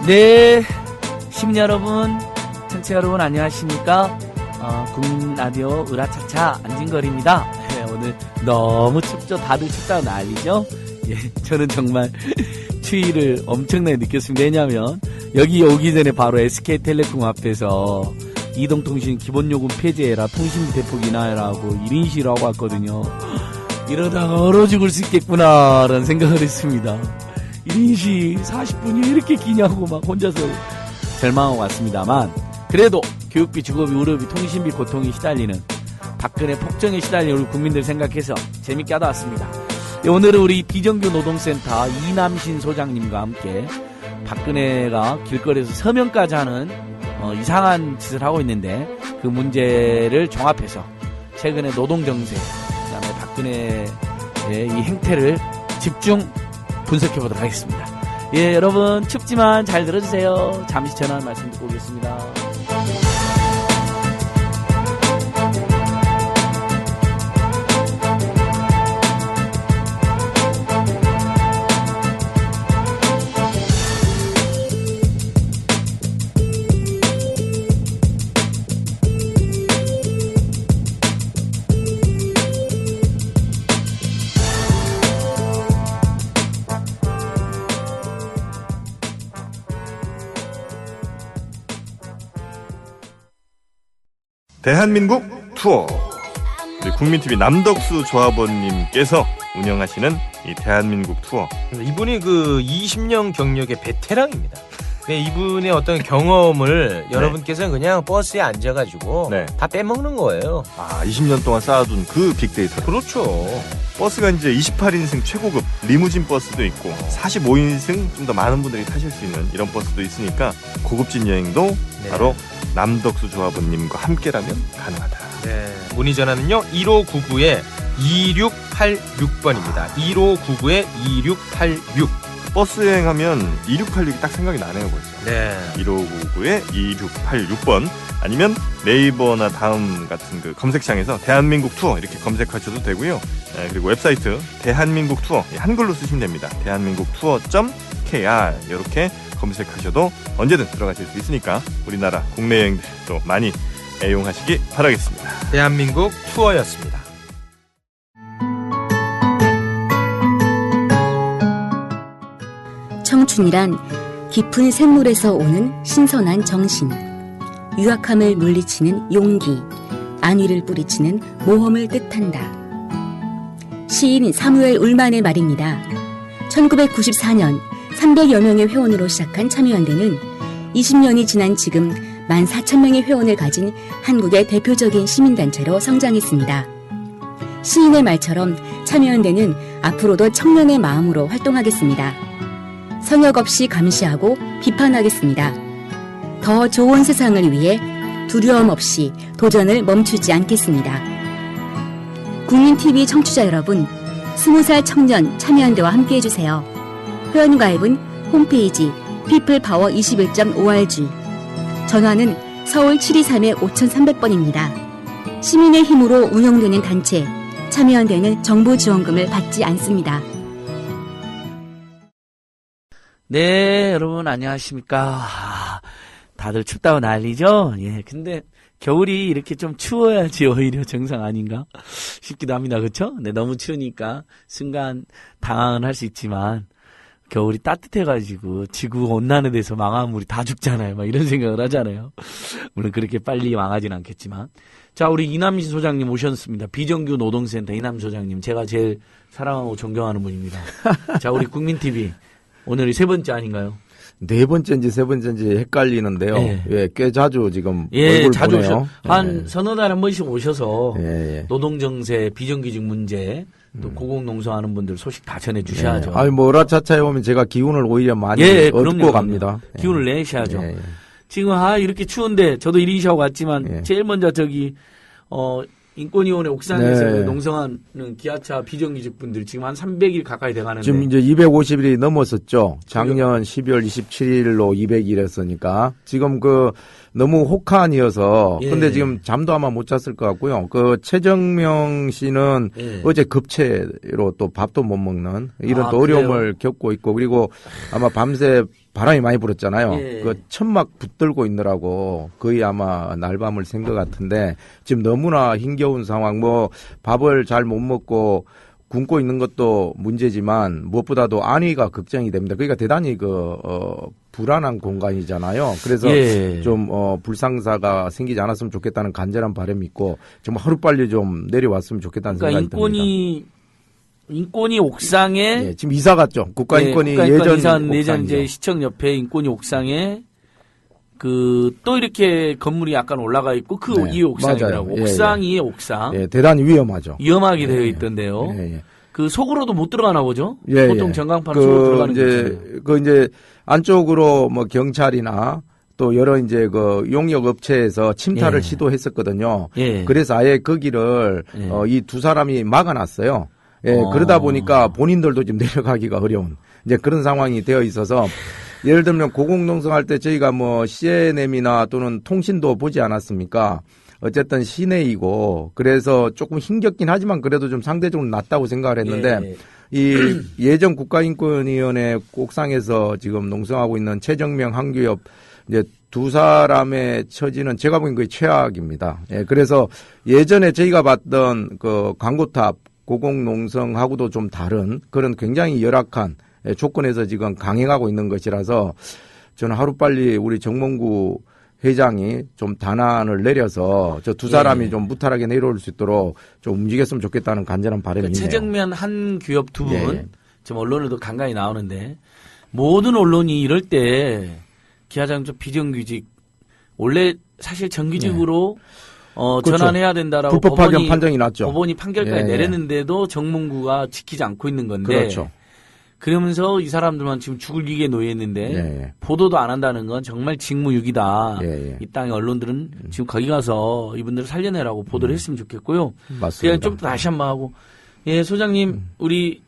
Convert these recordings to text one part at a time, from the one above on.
네, 시민 여러분, 청취자 여러분 안녕하십니까? 국민 라디오 으라차차 안진걸입니다. 네, 오늘 너무 춥죠? 다들 춥다고 난리죠? 예, 저는 정말 추위를 엄청나게 느꼈습니다. 왜냐하면 여기 오기 전에 바로 SK텔레콤 앞에서 이동통신 기본요금 폐지해라, 통신비 대폭 인하해라고 1인시위를 하고 왔거든요. 이러다가 얼어 죽을 수 있겠구나라는 생각을 했습니다. 1인시 40분이 왜 이렇게 기냐고 막 혼자서 절망하고 왔습니다만, 그래도 교육비, 주거비, 의료비, 통신비 고통에 시달리는, 박근혜 폭정에 시달리는 우리 국민들 생각해서 재밌게 하다 왔습니다. 오늘은 우리 비정규 노동센터 이남신 소장님과 함께 박근혜가 길거리에서 서명까지 하는 이상한 짓을 하고 있는데, 그 문제를 종합해서 최근의 노동정세, 그다음에 박근혜의 이 행태를 집중 분석해보도록 하겠습니다. 예, 여러분 춥지만 잘 들어주세요. 잠시 전하는 말씀 듣고 오겠습니다. 대한민국 투어. 우리 국민TV 남덕수 조합원님께서 운영하시는 이 대한민국 투어. 이분이 그 20년 경력의 베테랑입니다. 이분의 어떤 경험을 여러분께서는 그냥 버스에 앉아가지고 다 빼먹는 거예요. 20년 동안 쌓아둔 그 빅데이터. 그렇죠. 버스가 이제 28인승 최고급 리무진 버스도 있고 45인승 좀 더 많은 분들이 타실 수 있는 이런 버스도 있으니까 고급진 여행도 바로 남덕수 조합원님과 함께라면 가능하다. 네. 문의 전화는요 1599-2686번입니다. 1599-2686. 버스 여행하면 2686이 딱 생각이 나네요 벌써. 네. 1599-2686번 아니면 네이버나 다음 같은 그 검색창에서 대한민국 투어 이렇게 검색하셔도 되고요. 그리고 웹사이트 대한민국 투어 한글로 쓰시면 됩니다. 대한민국 투어.kr 이렇게 검색하셔도 언제든 들어가실 수 있으니까 우리나라 국내 여행들 또 많이 애용하시기 바라겠습니다. 대한민국 투어였습니다. 청춘이란 깊은 샘물에서 오는 신선한 정신, 유약함을 물리치는 용기, 안위를 뿌리치는 모험을 뜻한다. 시인 사무엘 울만의 말입니다. 1994년 300여 명의 회원으로 시작한 참여연대는 20년이 지난 지금 14,000명의 회원을 가진 한국의 대표적인 시민단체로 성장했습니다. 시인의 말처럼 참여연대는 앞으로도 청년의 마음으로 활동하겠습니다. 성역 없이 감시하고 비판하겠습니다. 더 좋은 세상을 위해 두려움 없이 도전을 멈추지 않겠습니다. 국민TV 청취자 여러분, 20살 청년 참여연대와 함께해주세요. 회원가입은 홈페이지 peoplepower21.org, 전화는 서울 723-5300번입니다. 시민의 힘으로 운영되는 단체 참여연대는 정부 지원금을 받지 않습니다. 네, 여러분 안녕하십니까? 다들 춥다고 난리죠? 예, 근데 겨울이 이렇게 좀 추워야지 오히려 정상 아닌가 싶기도 합니다. 그렇죠? 네, 너무 추우니까 순간 당황은 할 수 있지만 겨울이 따뜻해가지고 지구 온난화에 대해서 망하면 우리 다 죽잖아요. 막 이런 생각을 하잖아요. 물론 그렇게 빨리 망하진 않겠지만. 자, 우리 이남신 소장님 오셨습니다. 비정규 노동센터 이남 소장님. 제가 제일 사랑하고 존경하는 분입니다. 자, 우리 국민TV. 오늘이 세 번째 아닌가요? 네 번째인지 세 번째인지 헷갈리는데요. 예. 예, 꽤 자주 지금 예, 얼굴 자주 보네요. 한 서너 달에 한 번씩 오셔서 예. 노동정세, 비정규직 문제, 또 고공농성하는 분들 소식 다 전해주셔야죠. 아니 뭐 으라차차에 오면 제가 기운을 오히려 많이 얻고 그럼요. 갑니다. 기운을 내셔야죠. 지금 이렇게 추운데 저도 1인시하고 왔지만 제일 먼저 저기 인권위원회 옥상에서 농성하는 기아차 비정규직 분들 지금 한 300일 가까이 돼가는데 지금 이제 250일이 넘었었죠. 작년 12월 27일로 200일 했으니까 지금 그 너무 혹한이어서 예. 근데 지금 잠도 아마 못 잤을 것 같고요. 그 최정명 씨는 예. 어제 급체로 또 밥도 못 먹는 이런 아, 또 어려움을 겪고 있고 그리고 아마 밤새 바람이 많이 불었잖아요. 예. 그 천막 붙들고 있느라고 거의 아마 날밤을 샌 것 같은데 지금 너무나 힘겨운 상황. 뭐 밥을 잘 못 먹고 굶고 있는 것도 문제지만 무엇보다도 안위가 걱정이 됩니다. 그러니까 대단히 불안한 공간이잖아요. 그래서 예. 좀 불상사가 생기지 않았으면 좋겠다는 간절한 바람이 있고 좀 하루빨리 좀 내려왔으면 좋겠다는 그러니까 생각이 듭니다. 인권이 옥상에 예, 지금 이사 갔죠. 국가인권이 예전 옥상이죠. 이제 시청 옆에 인권이 옥상에 또 이렇게 건물이 약간 올라가 있고 그 네, 위에 옥상이라고. 맞아요. 예, 옥상 위에 옥상. 예, 대단히 위험하죠. 위험하게 되어 있던데요. 예, 예. 그 속으로도 못 들어가나 보죠? 예, 보통 예. 전광판 속으로 들어가는 거 있잖아요. 이제 안쪽으로 뭐 경찰이나 또 여러 이제 용역 업체에서 침탈을 예. 시도했었거든요. 예. 그래서 아예 거기를 예. 이 두 사람이 막아놨어요. 예, 그러다 보니까 본인들도 지금 내려가기가 어려운 이제 그런 상황이 되어 있어서 예를 들면 고공농성할 때 저희가 뭐 CNM이나 또는 통신도 보지 않았습니까? 어쨌든 시내이고 그래서 조금 힘겹긴 하지만 그래도 좀 상대적으로 낫다고 생각을 했는데 예. 이 예전 국가인권위원회 옥상에서 지금 농성하고 있는 최정명 한규엽 이제 두 사람의 처지는 제가 보기엔 거의 최악입니다. 예, 그래서 예전에 저희가 봤던 그 광고탑 고공농성하고도 좀 다른 그런 굉장히 열악한 조건에서 지금 강행하고 있는 것이라서 저는 하루빨리 우리 정몽구 회장이 좀 단안을 내려서 저 두 사람이 예. 좀 무탈하게 내려올 수 있도록 좀 움직였으면 좋겠다는 간절한 바람이 그러니까 있네요. 최정면 한규엽 두 분, 예. 지금 언론에도 간간히 나오는데, 모든 언론이 이럴 때, 기아장 좀 비정규직, 원래 사실 정규직으로, 그렇죠. 전환해야 된다라고 불법 파견 판정이 났죠. 법원이 판결까지 예, 예. 내렸는데도 정몽구가 지키지 않고 있는 건데, 그렇죠. 그러면서 이 사람들만 지금 죽을 위기에 놓여 있는데, 예, 예. 보도도 안 한다는 건 정말 직무유기다. 예, 예. 이 땅의 언론들은 지금 거기 가서 이분들을 살려내라고 보도를 했으면 좋겠고요. 맞습니다. 그냥 좀 다시 한번 하고, 예, 소장님, 우리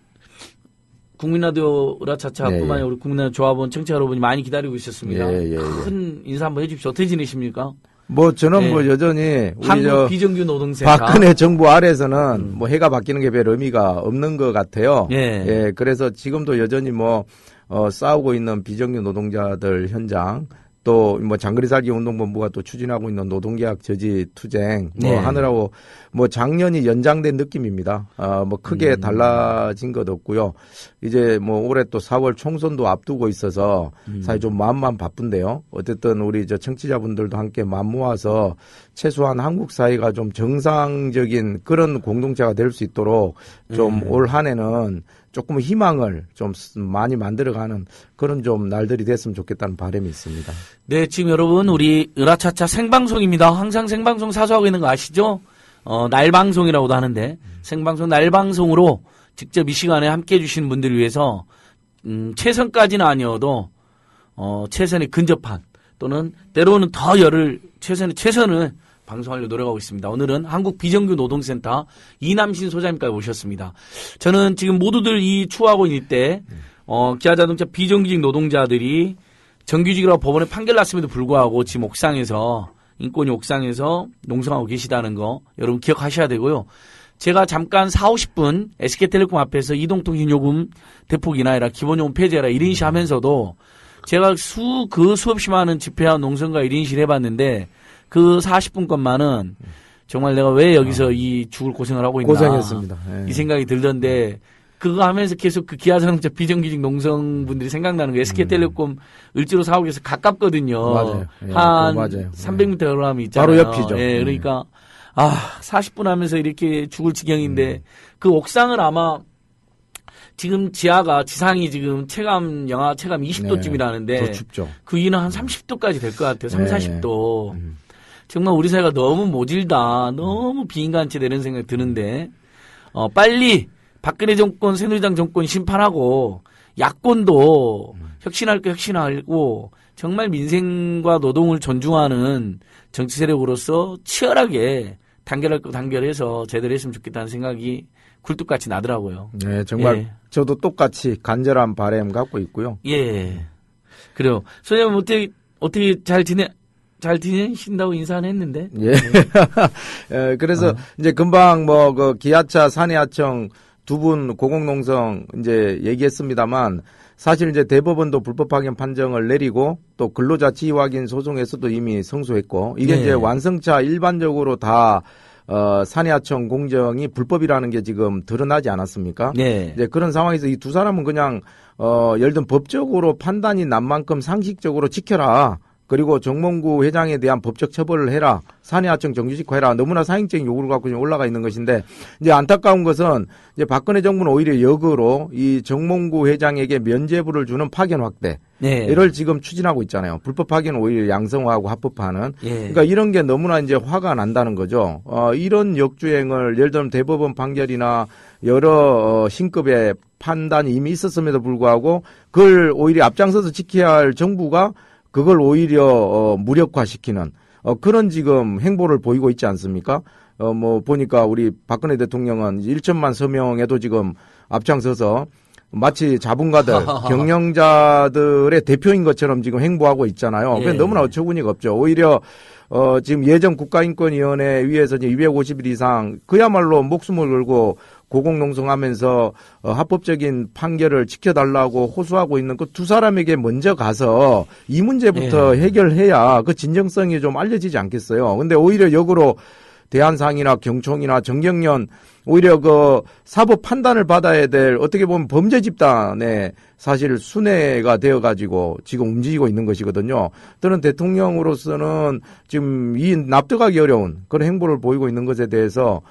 국민라디오 으라차차뿐만 예, 예. 아니라 우리 국민라디오 조합원 청취자 여러분이 많이 기다리고 있었습니다. 예, 예, 예. 큰 인사 한번 해주십시오. 어떻게 지내십니까? 뭐 저는 예. 뭐 여전히 우리 한국 비정규 노동센터. 박근혜 정부 아래에서는 뭐 해가 바뀌는 게 별 의미가 없는 것 같아요. 예. 그래서 지금도 여전히 뭐 싸우고 있는 비정규 노동자들 현장 또 뭐 장거리 살기 운동본부가 또 추진하고 있는 노동계약 저지 투쟁 뭐 네. 하느라고 뭐 작년이 연장된 느낌입니다. 뭐 크게 달라진 것 없고요. 이제 뭐 올해 또 4월 총선도 앞두고 있어서 사실 좀 마음만 바쁜데요. 어쨌든 우리 저 청취자분들도 함께 마음 모아서 최소한 한국 사회가 좀 정상적인 그런 공동체가 될 수 있도록 좀 올 한 해는 조금 희망을 좀 많이 만들어가는 그런 좀 날들이 됐으면 좋겠다는 바람이 있습니다. 네, 지금 여러분 우리 으라차차 생방송입니다. 항상 생방송 사수하고 있는 거 아시죠? 날방송이라고도 하는데 생방송 날방송으로 직접 이 시간에 함께 해주시는 분들을 위해서 최선까지는 아니어도 최선에 근접한 또는 때로는 더 최선을 방송하려고 노력하고 있습니다. 오늘은 한국 비정규 노동센터 이남신 소장님까지 오셨습니다. 저는 지금 모두들 이 추하고 있을 때 기아자동차 비정규직 노동자들이 정규직이라고 법원에 판결 났음에도 불구하고 지금 인권위 옥상에서 농성하고 계시다는 거 여러분 기억하셔야 되고요. 제가 잠깐 40-50분 SK텔레콤 앞에서 이동통신 요금 대폭 인하해라, 기본요금 폐지해라 1인시 하면서도 제가 수없이 많은 집회와 농성과 1인시를 해봤는데 그 40분 것만은 정말 내가 왜 여기서 이 죽을 고생을 하고 있나. 고생했습니다. 예. 이 생각이 들던데 그거 하면서 계속 그 기아자동차 비정규직 농성분들이 생각나는 거 SK텔레콤 을지로 사옥에서 가깝거든요. 맞아요. 예, 한 맞아요. 300m 걸어가면 있잖아요. 바로 옆이죠. 예, 그러니까 40분 하면서 이렇게 죽을 지경인데 그 옥상을 아마 지금 지상이 지금 영하 체감 20도쯤이라는데 더 춥죠. 그 위는 한 30도까지 될 것 같아요. 30-40도. 네. 정말 우리 사회가 너무 모질다. 너무 비인간체다 이런 생각이 드는데 빨리 박근혜 정권, 새누리당 정권 심판하고 야권도 혁신할 거 혁신하고 정말 민생과 노동을 존중하는 정치 세력으로서 치열하게 단결할 거 단결해서 제대로 했으면 좋겠다는 생각이 굴뚝같이 나더라고요. 네, 정말 예. 저도 똑같이 간절한 바람 갖고 있고요. 예. 그래요. 소장님 어떻게 잘 잘 지내신다고 인사는 했는데. 예. 예, 그래서 이제 금방 뭐 그 기아차 산해하청 두 분 고공농성 이제 얘기했습니다만 사실 이제 대법원도 불법 파견 판정을 내리고 또 근로자 지위 확인 소송에서도 이미 성소했고 이게 네. 이제 완성차 일반적으로 다 산해하청 공정이 불법이라는 게 지금 드러나지 않았습니까? 네. 이제 그런 상황에서 이 두 사람은 그냥 예를 들면 법적으로 판단이 난 만큼 상식적으로 지켜라. 그리고 정몽구 회장에 대한 법적 처벌을 해라. 산해하청 정규직화해라. 너무나 사행적인 요구를 갖고 지금 올라가 있는 것인데 이제 안타까운 것은 이제 박근혜 정부는 오히려 역으로 이 정몽구 회장에게 면죄부를 주는 파견 확대. 네. 이를 지금 추진하고 있잖아요. 불법 파견은 오히려 양성화하고 합법화하는. 예. 그러니까 이런 게 너무나 이제 화가 난다는 거죠. 이런 역주행을 예를 들면 대법원 판결이나 여러 신급의 판단이 이미 있었음에도 불구하고 그걸 오히려 앞장서서 지켜야 할 정부가 그걸 오히려 무력화시키는 그런 지금 행보를 보이고 있지 않습니까? 뭐 보니까 우리 박근혜 대통령은 1천만 서명에도 지금 앞장서서 마치 자본가들, 경영자들의 대표인 것처럼 지금 행보하고 있잖아요. 예. 그게 너무나 어처구니가 없죠. 오히려 지금 예전 국가인권위원회 위에서 이제 250일 이상 그야말로 목숨을 걸고 고공농성하면서 합법적인 판결을 지켜달라고 호소하고 있는 그 두 사람에게 먼저 가서 이 문제부터 해결해야 그 진정성이 좀 알려지지 않겠어요. 근데 오히려 역으로 대한상이나 경총이나 정경련 오히려 그 사법 판단을 받아야 될 어떻게 보면 범죄 집단의 사실 순회가 되어가지고 지금 움직이고 있는 것이거든요. 저는 대통령으로서는 지금 이 납득하기 어려운 그런 행보를 보이고 있는 것에 대해서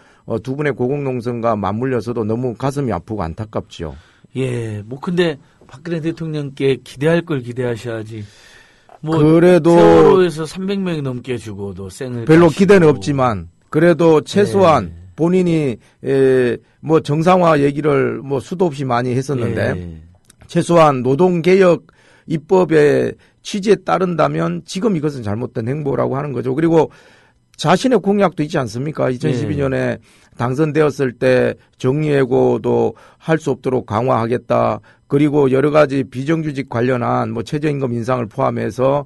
두 분의 고공농성과 맞물려서도 너무 가슴이 아프고 안타깝지요. 예, 뭐 근데 박근혜 대통령께 기대할 걸 기대하셔야지. 뭐 그래도 세월호에서 300명이 넘게 죽어도 생을 별로 가시고. 기대는 없지만 그래도 최소한 본인이 뭐 정상화 얘기를 뭐 수도 없이 많이 했었는데 최소한 노동개혁 입법의 취지에 따른다면 지금 이것은 잘못된 행보라고 하는 거죠. 그리고 자신의 공약도 있지 않습니까? 2012년에 당선되었을 때 정리해고도 할 수 없도록 강화하겠다. 그리고 여러 가지 비정규직 관련한 뭐 최저임금 인상을 포함해서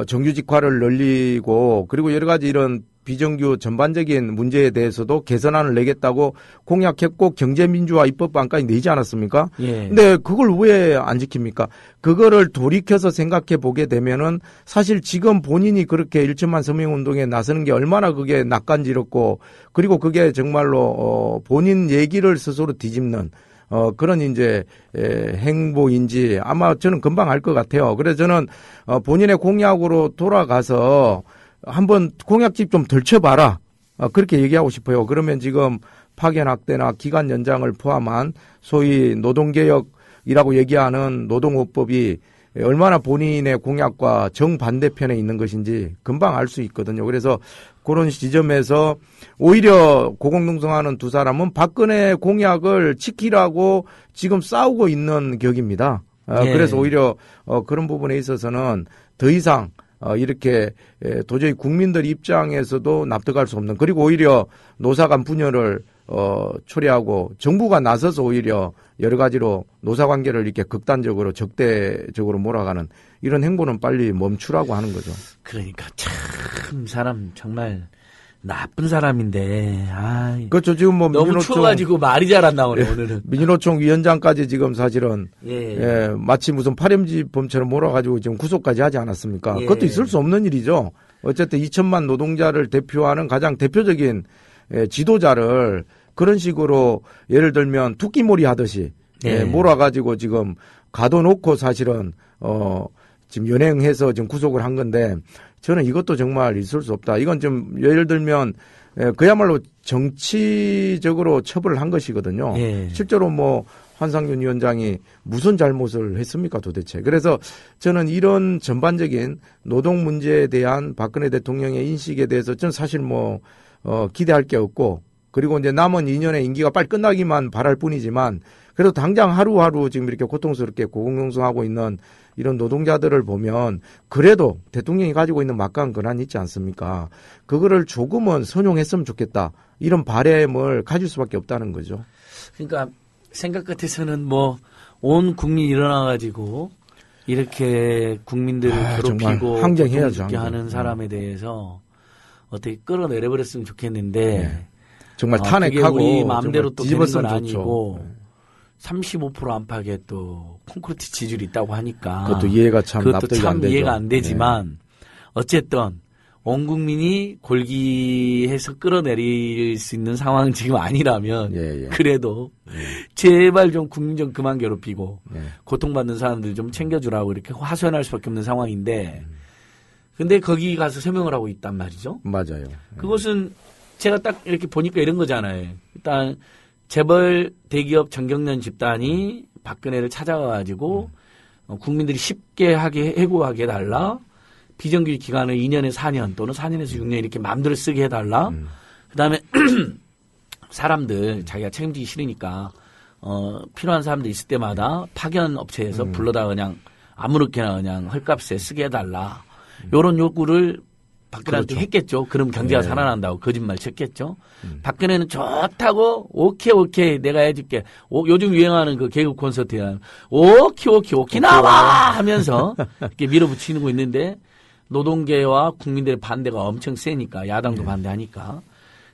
정규직화를 늘리고 그리고 여러 가지 이런 비정규 전반적인 문제에 대해서도 개선안을 내겠다고 공약했고 경제민주화 입법안까지 내지 않았습니까? 예. 근데 그걸 왜 안 지킵니까? 그거를 돌이켜서 생각해 보게 되면은 사실 지금 본인이 그렇게 1천만 서명 운동에 나서는 게 얼마나 그게 낯간지럽고 그리고 그게 정말로 본인 얘기를 스스로 뒤집는 그런 이제 행보인지 아마 저는 금방 알 것 같아요. 그래서 저는 본인의 공약으로 돌아가서 한번 공약집 좀 덜쳐봐라. 그렇게 얘기하고 싶어요. 그러면 지금 파견 확대나 기간 연장을 포함한 소위 노동개혁이라고 얘기하는 노동호법이 얼마나 본인의 공약과 정반대편에 있는 것인지 금방 알 수 있거든요. 그래서 그런 지점에서 오히려 고공농성하는 두 사람은 박근혜 공약을 지키라고 지금 싸우고 있는 격입니다. 그래서 오히려 그런 부분에 있어서는 더 이상 이렇게 도저히 국민들 입장에서도 납득할 수 없는 그리고 오히려 노사 간 분열을 초래하고 정부가 나서서 오히려 여러 가지로 노사 관계를 이렇게 극단적으로 적대적으로 몰아가는 이런 행보는 빨리 멈추라고 하는 거죠. 그러니까 참 사람 정말 나쁜 사람인데. 그렇죠. 지금 뭐 너무 민주노총 추워가지고 말이 잘 안 나오네 오늘은. 민주노총 위원장까지 지금 사실은 마치 무슨 파렴지범처럼 몰아가지고 지금 구속까지 하지 않았습니까? 그것도 있을 수 없는 일이죠. 어쨌든 2천만 노동자를 대표하는 가장 대표적인 지도자를 그런 식으로 예를 들면 토끼몰이 하듯이 몰아가지고 지금 가둬놓고 사실은 지금 연행해서 지금 구속을 한 건데 저는 이것도 정말 있을 수 없다. 이건 좀 예를 들면 그야말로 정치적으로 처벌을 한 것이거든요. 실제로 뭐 한상균 위원장이 무슨 잘못을 했습니까 도대체. 그래서 저는 이런 전반적인 노동 문제에 대한 박근혜 대통령의 인식에 대해서 저는 사실 뭐 기대할 게 없고 그리고 이제 남은 2년의 임기가 빨리 끝나기만 바랄 뿐이지만 그래도 당장 하루하루 지금 이렇게 고통스럽게 고공농성하고 있는 이런 노동자들을 보면 그래도 대통령이 가지고 있는 막강한 권한이 있지 않습니까? 그거를 조금은 선용했으면 좋겠다. 이런 바람을 가질 수밖에 없다는 거죠. 그러니까 생각 같아서는 뭐 온 국민이 일어나가지고 이렇게 국민들을 정말 괴롭히고 항쟁해야죠, 고통스럽게 항쟁. 하는 사람에 대해서 어떻게 끌어내려버렸으면 좋겠는데 정말 그게 탄핵하고 우리 마음대로 정말 또 되는 건 뒤집었으면 아니고 좋죠. 35% 안팎의 또 콘크리트 지지율이 있다고 하니까 그것도 이해가 참 그것도 납득이 참 안 되죠. 이해가 안 되지만 어쨌든 온 국민이 골기해서 끌어내릴 수 있는 상황은 지금 아니라면 예, 예. 그래도 제발 좀 국민 좀 그만 괴롭히고 예. 고통받는 사람들 좀 챙겨주라고 이렇게 하소연할 수밖에 없는 상황인데 근데 거기 가서 서명을 하고 있단 말이죠. 맞아요. 그것은 제가 딱 이렇게 보니까 이런 거잖아요. 일단 재벌 대기업 정경련 집단이 박근혜를 찾아가가지고 국민들이 쉽게 하게 해고하게 해달라. 비정규직 기간을 2년에서 4년 또는 4년에서 6년 이렇게 마음대로 쓰게 해달라. 그다음에 사람들 자기가 책임지기 싫으니까 필요한 사람들 있을 때마다 파견 업체에서 불러다 그냥 아무렇게나 그냥 헐값에 쓰게 해달라. 요런 요구를 박근혜한테 그렇죠. 했겠죠. 그럼 경제가 네. 살아난다고 거짓말 쳤겠죠. 박근혜는 좋다고 오케이 내가 해줄게. 요즘 유행하는 그 개그 콘서트에 오케이 나와 하면서 이렇게 밀어붙이고 있는데 노동계와 국민들의 반대가 엄청 세니까 야당도 반대하니까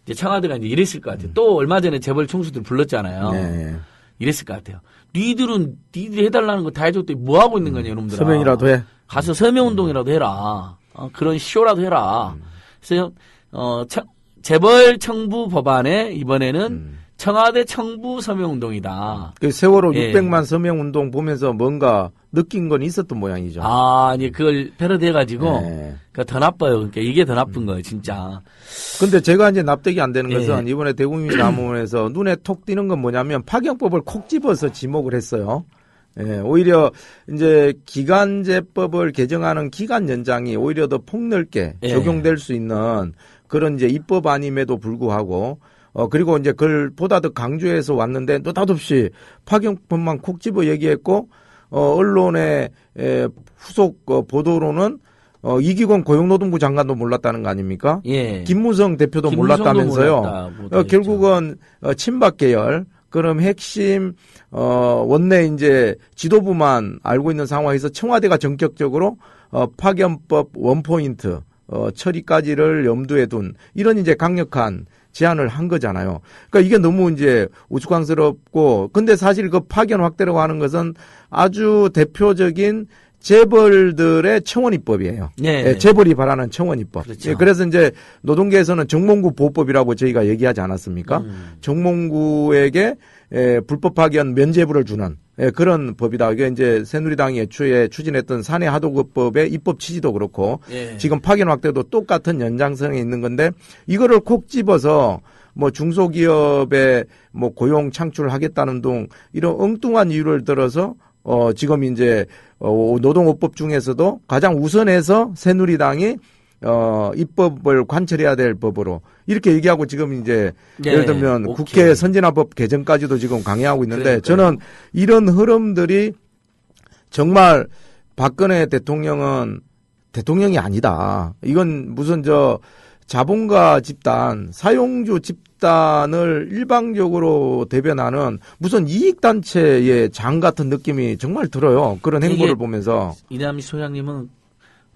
이제 청와대가 이제 이랬을 것 같아요. 또 얼마 전에 재벌 총수들 불렀잖아요. 네. 이랬을 것 같아요. 니들이 해달라는 거 다 해줬더니 뭐 하고 있는 거냐 이놈들아. 서명이라도 해. 가서 서명운동이라도 해라. 그런 쇼라도 해라. 그래서 재벌 청부 법안에 이번에는 청와대 청부 서명운동이다. 그 세월호 예. 600만 서명 운동 보면서 뭔가 느낀 건 있었던 모양이죠. 이제 그걸 패러디해가지고 네. 그러니까 더 나빠요. 그러니까 이게 더 나쁜 거예요, 진짜. 근데 제가 이제 납득이 안 되는 것은 예. 이번에 대국민 남원에서 눈에 톡 띄는 건 뭐냐면 파견법을 콕 집어서 지목을 했어요. 예, 오히려 이제 기간제법을 개정하는 기간 연장이 오히려 더 폭넓게 예. 적용될 수 있는 그런 이제 입법안임에도 불구하고 그리고 이제 그걸 보다 더 강조해서 왔는데 느닷없이 파견법만 콕 집어 얘기했고 언론의 후속 보도로는 이기권 고용노동부 장관도 몰랐다는 거 아닙니까? 예. 김무성 대표도 김무성도 몰랐다면서요. 몰랐다, 결국은 친박 계열 그럼 핵심 원내 이제 지도부만 알고 있는 상황에서 청와대가 전격적으로 파견법 원포인트 처리까지를 염두에 둔 이런 이제 강력한 제안을 한 거잖아요. 그러니까 이게 너무 이제 우스꽝스럽고 근데 사실 그 파견 확대라고 하는 것은 아주 대표적인 재벌들의 청원입법이에요. 네. 예, 재벌이 바라는 청원입법. 그렇죠. 예, 그래서 이제 노동계에서는 정몽구 보호법이라고 저희가 얘기하지 않았습니까? 정몽구에게 불법 파견 면제부를 주는 그런 법이다. 이게 이제 새누리당이 애초에 추진했던 사내 하도급법의 입법 취지도 그렇고 예. 지금 파견 확대도 똑같은 연장성에 있는 건데 이거를 콕 집어서 뭐 중소기업에 뭐 고용 창출하겠다는 등 이런 엉뚱한 이유를 들어서 지금 이제 노동업법 중에서도 가장 우선해서 새누리당이 입법을 관철해야 될 법으로 이렇게 얘기하고 지금 이제 네, 예를 들면 오케이. 국회 선진화법 개정까지도 지금 강행하고 있는데 그러니까요. 저는 이런 흐름들이 정말 박근혜 대통령은 대통령이 아니다. 이건 무슨 자본가 집단, 사용주 집단을 일방적으로 대변하는 무슨 이익단체의 장 같은 느낌이 정말 들어요. 그런 행보를 이게 보면서. 이남희 소장님은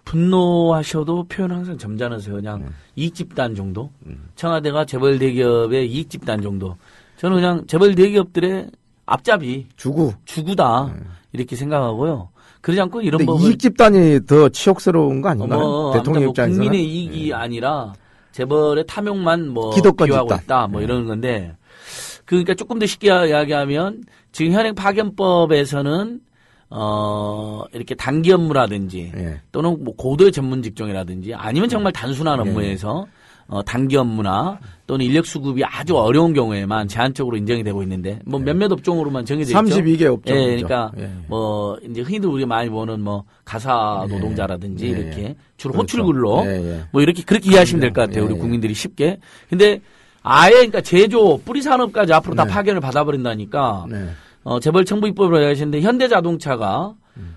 분노하셔도 표현 항상 점잖으세요. 그냥 이익집단 정도. 청와대가 재벌 대기업의 이익집단 정도. 저는 그냥 재벌 대기업들의 앞잡이 주구다 이렇게 생각하고요. 그러지 않고 이런 근데 법을 이익 집단이 더 치욕스러운 거 아닌가요? 대통령 뭐 입장에서는. 국민의 이익이 아니라 재벌의 탐욕만 기득권 비호하고 집단. 있다 뭐 이러는 건데 그러니까 조금 더 쉽게 이야기하면 지금 현행 파견법에서는 이렇게 단기 업무라든지 예. 또는 뭐 고도의 전문 직종이라든지 아니면 정말 단순한 업무에서 단기 업무나 또는 인력 수급이 아주 어려운 경우에만 제한적으로 인정이 되고 있는데 뭐 몇몇 업종으로만 정해져 있죠. 32개 업종. 예, 그러니까 뭐 이제 흔히들 우리가 많이 보는 뭐 가사 노동자라든지 예. 이렇게 주로 그렇죠. 호출근로 예. 뭐 이렇게 그렇게 이해하시면 될 것 같아요. 우리 국민들이 쉽게. 근데 아예 그러니까 제조 뿌리 산업까지 앞으로 다 파견을 받아버린다니까. 네. 재벌 청부 입법을 하시는데 현대자동차가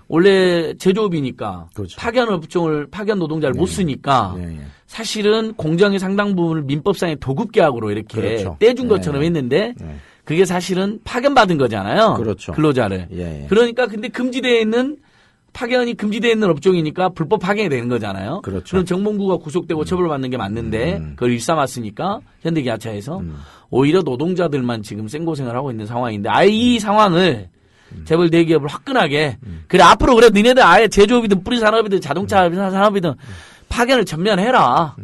원래 제조업이니까 그렇죠. 파견 노동자를 못 쓰니까 예. 사실은 공정의 상당 부분을 민법상의 도급계약으로 이렇게 그렇죠. 떼준 것처럼 했는데 그게 사실은 파견받은 거잖아요. 그렇죠. 근로자를. 예. 그러니까 근데 금지되어 있는 파견이 금지되어 있는 업종이니까 불법 파견이 되는 거잖아요. 그렇죠. 그럼 정몽구가 구속되고 처벌받는 게 맞는데 그걸 일삼았으니까 현대기아차에서 오히려 노동자들만 지금 생고생을 하고 있는 상황인데 아예 이 상황을 재벌 대기업을 화끈하게 그래 앞으로 그래 니네들 아예 제조업이든 뿌리산업이든 자동차 산업이든 파견을 전면해라.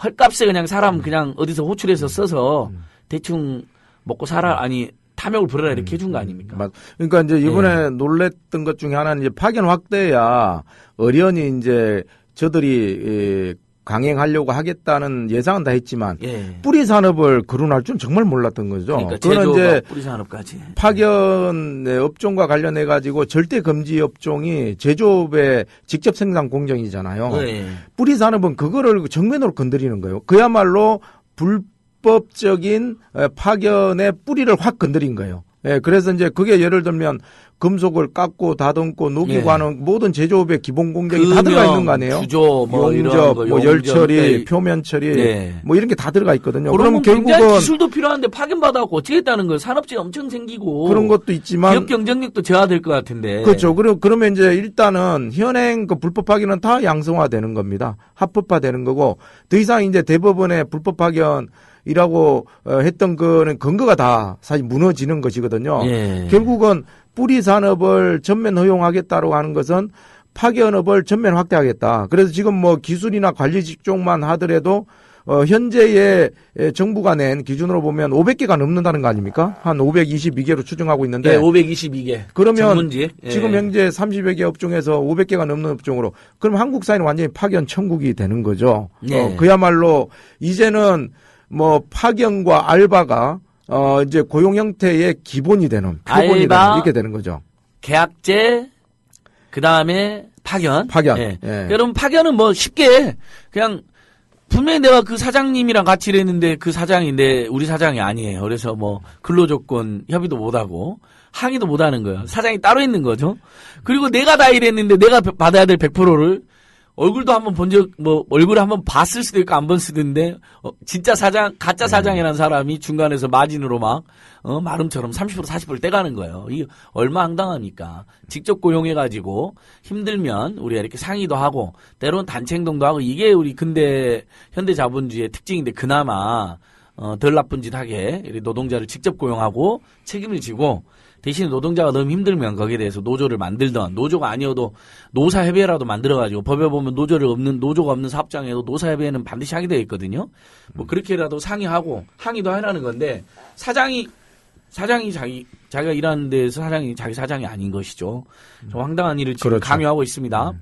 헐값에 그냥 사람 그냥 어디서 호출해서 써서 대충 먹고 살아 아니 탐욕을 부려라 이렇게 해준 거 아닙니까? 그러니까 이제 이번에 놀랬던 것 중에 하나는 이제 파견 확대야 어련히 이제 저들이 강행하려고 하겠다는 예상은 다 했지만 뿌리 산업을 거론할 줄은 정말 몰랐던 거죠. 그러니까 그거는 이제 뿌리 산업까지 파견 업종과 관련해 가지고 절대 금지 업종이 제조업의 직접 생산 공정이잖아요. 뿌리 산업은 그거를 정면으로 건드리는 거예요. 그야말로 불법적인 파견의 뿌리를 확 건드린 거예요. 그래서 이제 그게 예를 들면 금속을 깎고 다듬고 녹이고 하는 모든 제조업의 기본 공정이 다 들어가 있는 거 아니에요? 구조, 용접, 열 처리, 표면 처리, 뭐 이런 게 다 들어가 있거든요. 그럼 결국은 기술도 필요한데 파견 받아갖고 어떻게 했다는 거예요? 산업재해 엄청 생기고 그런 것도 있지만 기업 경쟁력도 저하될 것 같은데. 그렇죠. 그러면 이제 일단은 현행 그 불법 파견은 다 양성화되는 겁니다. 합법화되는 거고 더 이상 이제 대법원의 불법 파견 이라고 했던 거는 근거가 다 사실 무너지는 것이거든요. 결국은 뿌리 산업을 전면 허용하겠다고 하는 것은 파견업을 전면 확대하겠다. 그래서 지금 뭐 기술이나 관리 직종만 하더라도 현재의 정부가 낸 기준으로 보면 500개가 넘는다는 거 아닙니까? 한 522개로 추정하고 있는데. 522개. 그러면 전문직. 지금 현재 30여 개 업종에서 500개가 넘는 업종으로 그럼 한국 사회는 완전히 파견 천국이 되는 거죠. 그야말로 이제는 뭐 파견과 알바가 이제 고용 형태의 기본이 되는 표본이 되는 이렇게 되는 거죠. 계약제 그다음에 파견. 여러분 파견은 뭐 쉽게 그냥 분명히 내가 그 사장님이랑 같이 일했는데 그 사장인데 우리 사장이 아니에요. 그래서 뭐 근로조건 협의도 못 하고 항의도 못 하는 거예요. 사장이 따로 있는 거죠. 그리고 내가 다 일했는데 내가 받아야 될 100%를 얼굴도 한번 얼굴을 한번 봤을 수도 있고 안 본 수도 있는데, 진짜 가짜 사장이라는 사람이 중간에서 마진으로 마름처럼 30% 40%를 떼가는 거예요. 이게 얼마 황당합니까? 직접 고용해가지고 힘들면 우리가 이렇게 상의도 하고, 때로는 단체 행동도 하고, 이게 우리 현대 자본주의의 특징인데, 그나마, 덜 나쁜 짓 하게, 노동자를 직접 고용하고 책임을 지고, 대신 노동자가 너무 힘들면 거기에 대해서 노조를 만들던 노조가 아니어도 노사협의회라도 만들어가지고 법에 보면 노조가 없는 사업장에도 노사협의회는 반드시 하게 되어 있거든요. 뭐 그렇게라도 상의하고 항의도 하라는 건데 사장이 자기가 일하는 데서 자기 사장이 아닌 것이죠. 좀 황당한 일을 지금 강요하고 있습니다.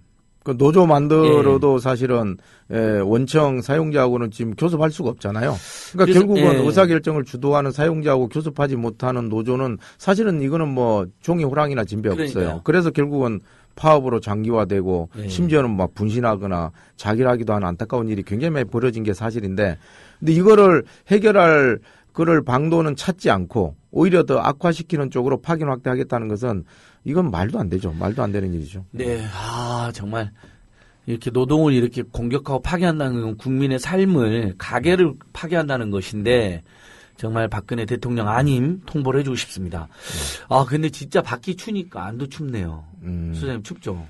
그 노조 만들어도 사실은 원청 사용자하고는 지금 교섭할 수가 없잖아요. 그러니까 결국은 의사결정을 주도하는 사용자하고 교섭하지 못하는 노조는 사실은 이거는 뭐 종이 호랑이나 진배 없어요. 그래서 결국은 파업으로 장기화되고 심지어는 막 분신하거나 자결하기도 하는 안타까운 일이 굉장히 많이 벌어진 게 사실인데 근데 이거를 해결할 그럴 방도는 찾지 않고 오히려 더 악화시키는 쪽으로 파견 확대하겠다는 것은 이건 말도 안 되죠. 말도 안 되는 일이죠. 네. 정말 이렇게 노동을 이렇게 공격하고 파괴한다는 건 국민의 삶을 가게를 파괴한다는 것인데 정말 박근혜 대통령 아님 통보를 해주고 싶습니다. 근데 진짜 밖이 추니까 안도 춥네요. 소장님 춥죠?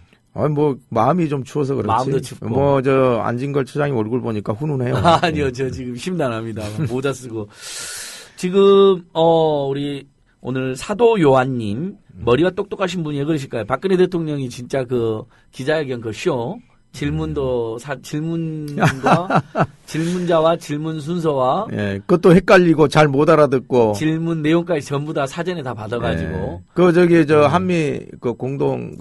뭐 마음이 좀 추워서 그렇지. 마음도 춥고. 뭐 안진걸 처장님 얼굴 보니까 훈훈해요. 아니요, 저 지금 심란합니다. 모자 쓰고 지금 우리 오늘 사도 요한님 머리가 똑똑하신 분이 그러실까요? 박근혜 대통령이 진짜 그 기자회견 그 쇼 질문과 질문자와 질문 순서와 그것도 헷갈리고 잘 못 알아듣고 질문 내용까지 전부 다 사전에 다 받아가지고 한미 그 공동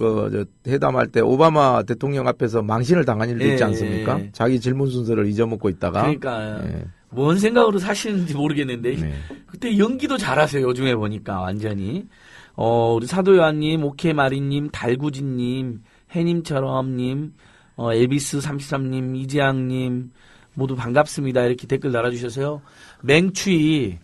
회담할 때 오바마 대통령 앞에서 망신을 당한 일도 있지 않습니까? 자기 질문 순서를 잊어먹고 있다가 그러니까 뭔 생각으로 사시는지 모르겠는데 그때 연기도 잘하세요. 요즘에 보니까 완전히 우리 사도 요한님, 오케마리님, 달구진님, 해님처럼님. 에비스 33님, 이재양님, 모두 반갑습니다. 이렇게 댓글 달아주셔서요. 맹추위,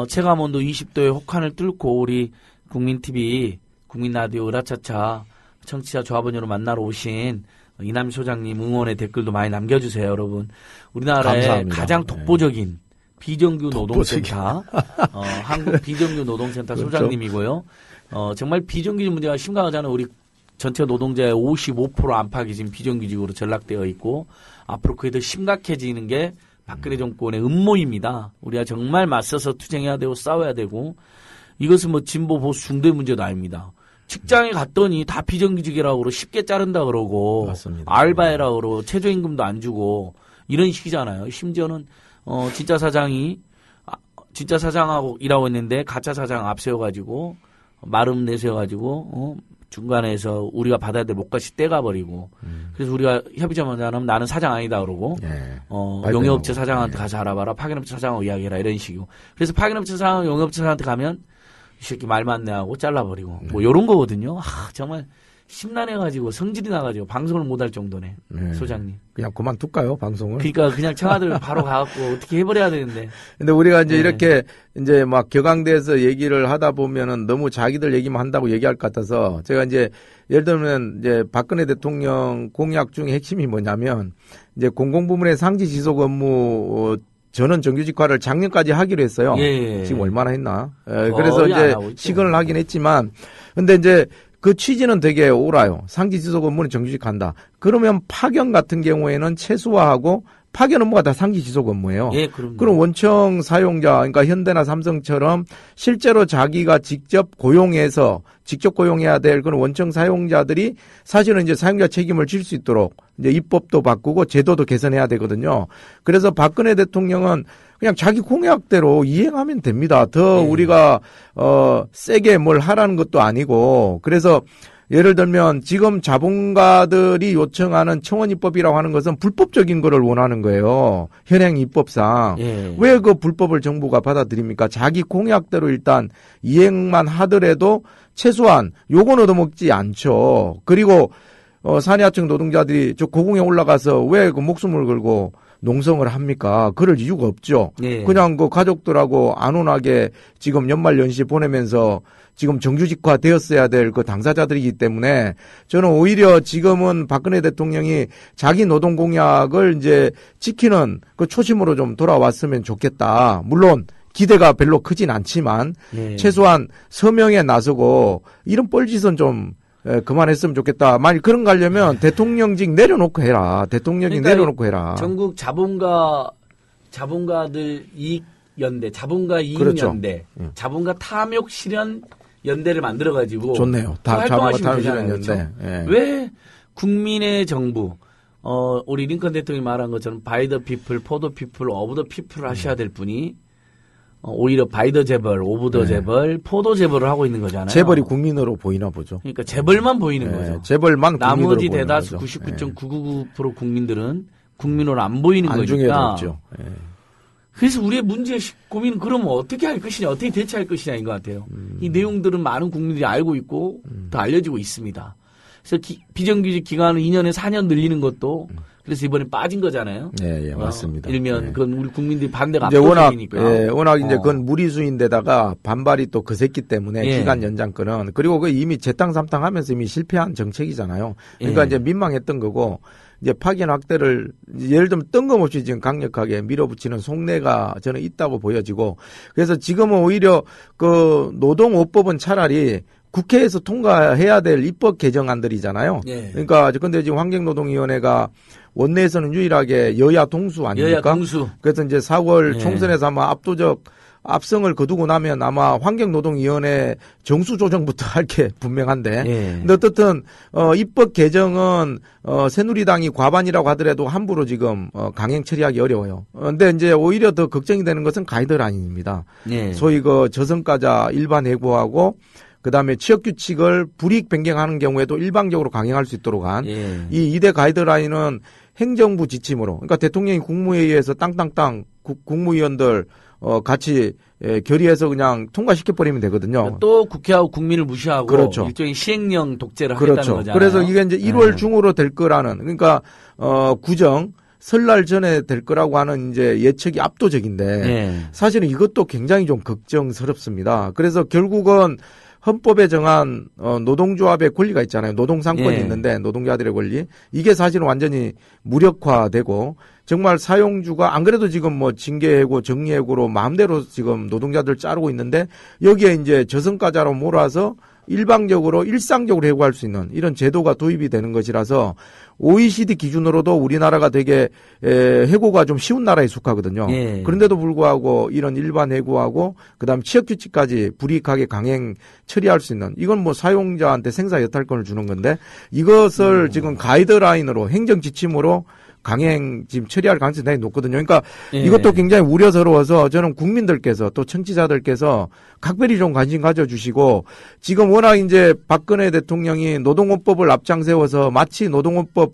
체감온도 20도의 혹한을 뚫고 우리 국민TV, 국민라디오 으라차차 청취자 조합원으로 만나러 오신 이남희 소장님 응원의 댓글도 많이 남겨주세요, 여러분. 우리나라의 감사합니다. 가장 독보적인 비정규 노동센터, 한국 비정규 노동센터 소장님이고요. 정말 비정규직 문제가 심각하잖아요. 우리 전체 노동자의 55% 안팎이 지금 비정규직으로 전락되어 있고 앞으로 그게 더 심각해지는 게 박근혜 정권의 음모입니다. 우리가 정말 맞서서 투쟁해야 되고 싸워야 되고 이것은 뭐 진보 보수 중대 문제도 아닙니다. 직장에 갔더니 다 비정규직이라고 그러고 쉽게 자른다 그러고 맞습니다. 알바해라 그러고 최저임금도 안 주고 이런 식이잖아요. 심지어는 진짜 사장하고 일하고 있는데 가짜 사장 앞세워가지고 마름 내세워가지고 중간에서 우리가 받아야 될 목까지 떼가버리고 그래서 우리가 협의점 만나면 나는 사장 아니다 그러고 용역업체 사장한테 가서 알아봐라 파견업체 사장하고 이야기해라 이런 식이고 그래서 파견업체 사장 용역업체 사장한테 가면 이 새끼 말 맞네 하고 잘라버리고 뭐 요런 거거든요. 정말 심란해가지고 성질이 나가지고 방송을 못할 정도네. 소장님. 그냥 그만둘까요 방송을? 그러니까 그냥 청와대를 바로 가갖고 어떻게 해버려야 되는데. 근데 우리가 이제 이렇게 이제 막 격앙돼서 얘기를 하다 보면은 너무 자기들 얘기만 한다고 얘기할 것 같아서 제가 이제 예를 들면 이제 박근혜 대통령 공약 중에 핵심이 뭐냐면 이제 공공부문의 상시 지속 업무 전원 정규직화를 작년까지 하기로 했어요. 지금 얼마나 했나? 그래서 이제 시근을 하긴 했지만 근데 이제 그 취지는 되게 옳아요. 상시 지속 업무는 정규직 한다. 그러면 파견 같은 경우에는 최소화하고 파견 업무가 다 상시 지속 업무예요. 그럼 원청 사용자, 그러니까 현대나 삼성처럼 실제로 자기가 직접 고용해야 될 그런 원청 사용자들이 사실은 이제 사용자 책임을 질 수 있도록 이제 입법도 바꾸고 제도도 개선해야 되거든요. 그래서 박근혜 대통령은 그냥 자기 공약대로 이행하면 됩니다. 더 우리가 세게 뭘 하라는 것도 아니고 그래서 예를 들면 지금 자본가들이 요청하는 청원입법이라고 하는 것은 불법적인 거를 원하는 거예요. 현행 입법상. 왜 그 불법을 정부가 받아들입니까? 자기 공약대로 일단 이행만 하더라도 최소한 요건 얻어먹지 않죠. 그리고 산하청 노동자들이 저 고궁에 올라가서 왜 그 목숨을 걸고 농성을 합니까? 그럴 이유가 없죠. 그냥 그 가족들하고 안온하게 지금 연말연시 보내면서 지금 정규직화 되었어야 될 그 당사자들이기 때문에 저는 오히려 지금은 박근혜 대통령이 자기 노동 공약을 이제 지키는 그 초심으로 좀 돌아왔으면 좋겠다. 물론 기대가 별로 크진 않지만 최소한 서명에 나서고 이런 뻘짓은 좀 그만했으면 좋겠다. 만약 그런 거 하려면 대통령직 내려놓고 해라. 대통령직 그러니까 내려놓고 해라. 전국 자본가들 이익연대, 자본가 이익연대, 자본가 탐욕 실현 연대를 만들어가지고 좋네요. 다 자본가 탐욕 실현 연대. 왜 국민의 정부, 우리 링컨 대통령이 말한 것처럼 바이 더 피플, 포 더 피플, 오브 더 피플을 하셔야 될 분이 오히려 바이 더 재벌, 오브 더 재벌, 포 더 재벌을 하고 있는 거잖아요. 재벌이 국민으로 보이나 보죠. 그러니까 재벌만 보이는 거죠. 재벌만 나머지 대다수 99.999% 국민들은 국민으로 안 보이는 거니까. 그래서 우리의 문제 고민은 그러면 어떻게 할 것이냐, 어떻게 대처할 것이냐인 것 같아요. 이 내용들은 많은 국민들이 알고 있고 더 알려지고 있습니다. 그래서 비정규직 기간을 2년에 4년 늘리는 것도 그래서 이번에 빠진 거잖아요. 맞습니다. 일면 그건 우리 국민들이 반대가 압도적이니까. 워낙 이제 그건 무리수인데다가 반발이 또 거셌기 때문에 기간 연장권은 그리고 그 이미 재탕삼탕하면서 이미 실패한 정책이잖아요. 그러니까 이제 민망했던 거고 이제 파견 확대를 예를 들면 뜬금없이 지금 강력하게 밀어붙이는 속내가 저는 있다고 보여지고 그래서 지금은 오히려 그 노동오법은 차라리 국회에서 통과해야 될 입법 개정안들이잖아요. 그러니까 근데 지금 환경노동위원회가 원내에서는 유일하게 여야 동수 아닙니까? 여야 동수. 그래서 이제 4월 총선에서 아마 압도적 압승을 거두고 나면 아마 환경노동위원회 정수 조정부터 할 게 분명한데. 근데 어떻든 입법 개정은 새누리당이 과반이라고 하더라도 함부로 지금 강행 처리하기 어려워요. 근데 이제 오히려 더 걱정이 되는 것은 가이드라인입니다. 소위 그 저성과자 일반 해고하고 그다음에 취업 규칙을 불이익 변경하는 경우에도 일방적으로 강행할 수 있도록 한 이 2대 가이드라인은 행정부 지침으로 그러니까 대통령이 국무회의에서 땅땅땅 국무위원들 같이 결의해서 그냥 통과시켜 버리면 되거든요. 또 국회하고 국민을 무시하고 그렇죠. 일종의 시행령 독재를 하겠다는 거잖아요. 그래서 이게 이제 1월 중으로 될 거라는 그러니까 구정 설날 전에 될 거라고 하는 이제 예측이 압도적인데 사실은 이것도 굉장히 좀 걱정스럽습니다. 그래서 결국은 헌법에 정한 노동조합의 권리가 있잖아요. 노동상권이 있는데 노동자들의 권리. 이게 사실은 완전히 무력화되고 정말 사용주가 안 그래도 지금 뭐 징계해고 정리해고로 마음대로 지금 노동자들 자르고 있는데 여기에 이제 저성과자로 몰아서 일방적으로 일상적으로 해고할 수 있는 이런 제도가 도입이 되는 것이라서 OECD 기준으로도 우리나라가 되게 해고가 좀 쉬운 나라에 속하거든요. 예. 그런데도 불구하고 이런 일반 해고하고 그다음 취업 규칙까지 불이익하게 강행 처리할 수 있는 이건 뭐 사용자한테 생사 여탈권을 주는 건데 이것을 지금 가이드라인으로 행정 지침으로 강행 지금 처리할 가능성이 대단히 높거든요. 그러니까 예. 이것도 굉장히 우려스러워서 저는 국민들께서 또 청취자들께서 각별히 좀 관심 가져주시고 지금 워낙 이제 박근혜 대통령이 노동헌법을 앞장 세워서 마치 노동헌법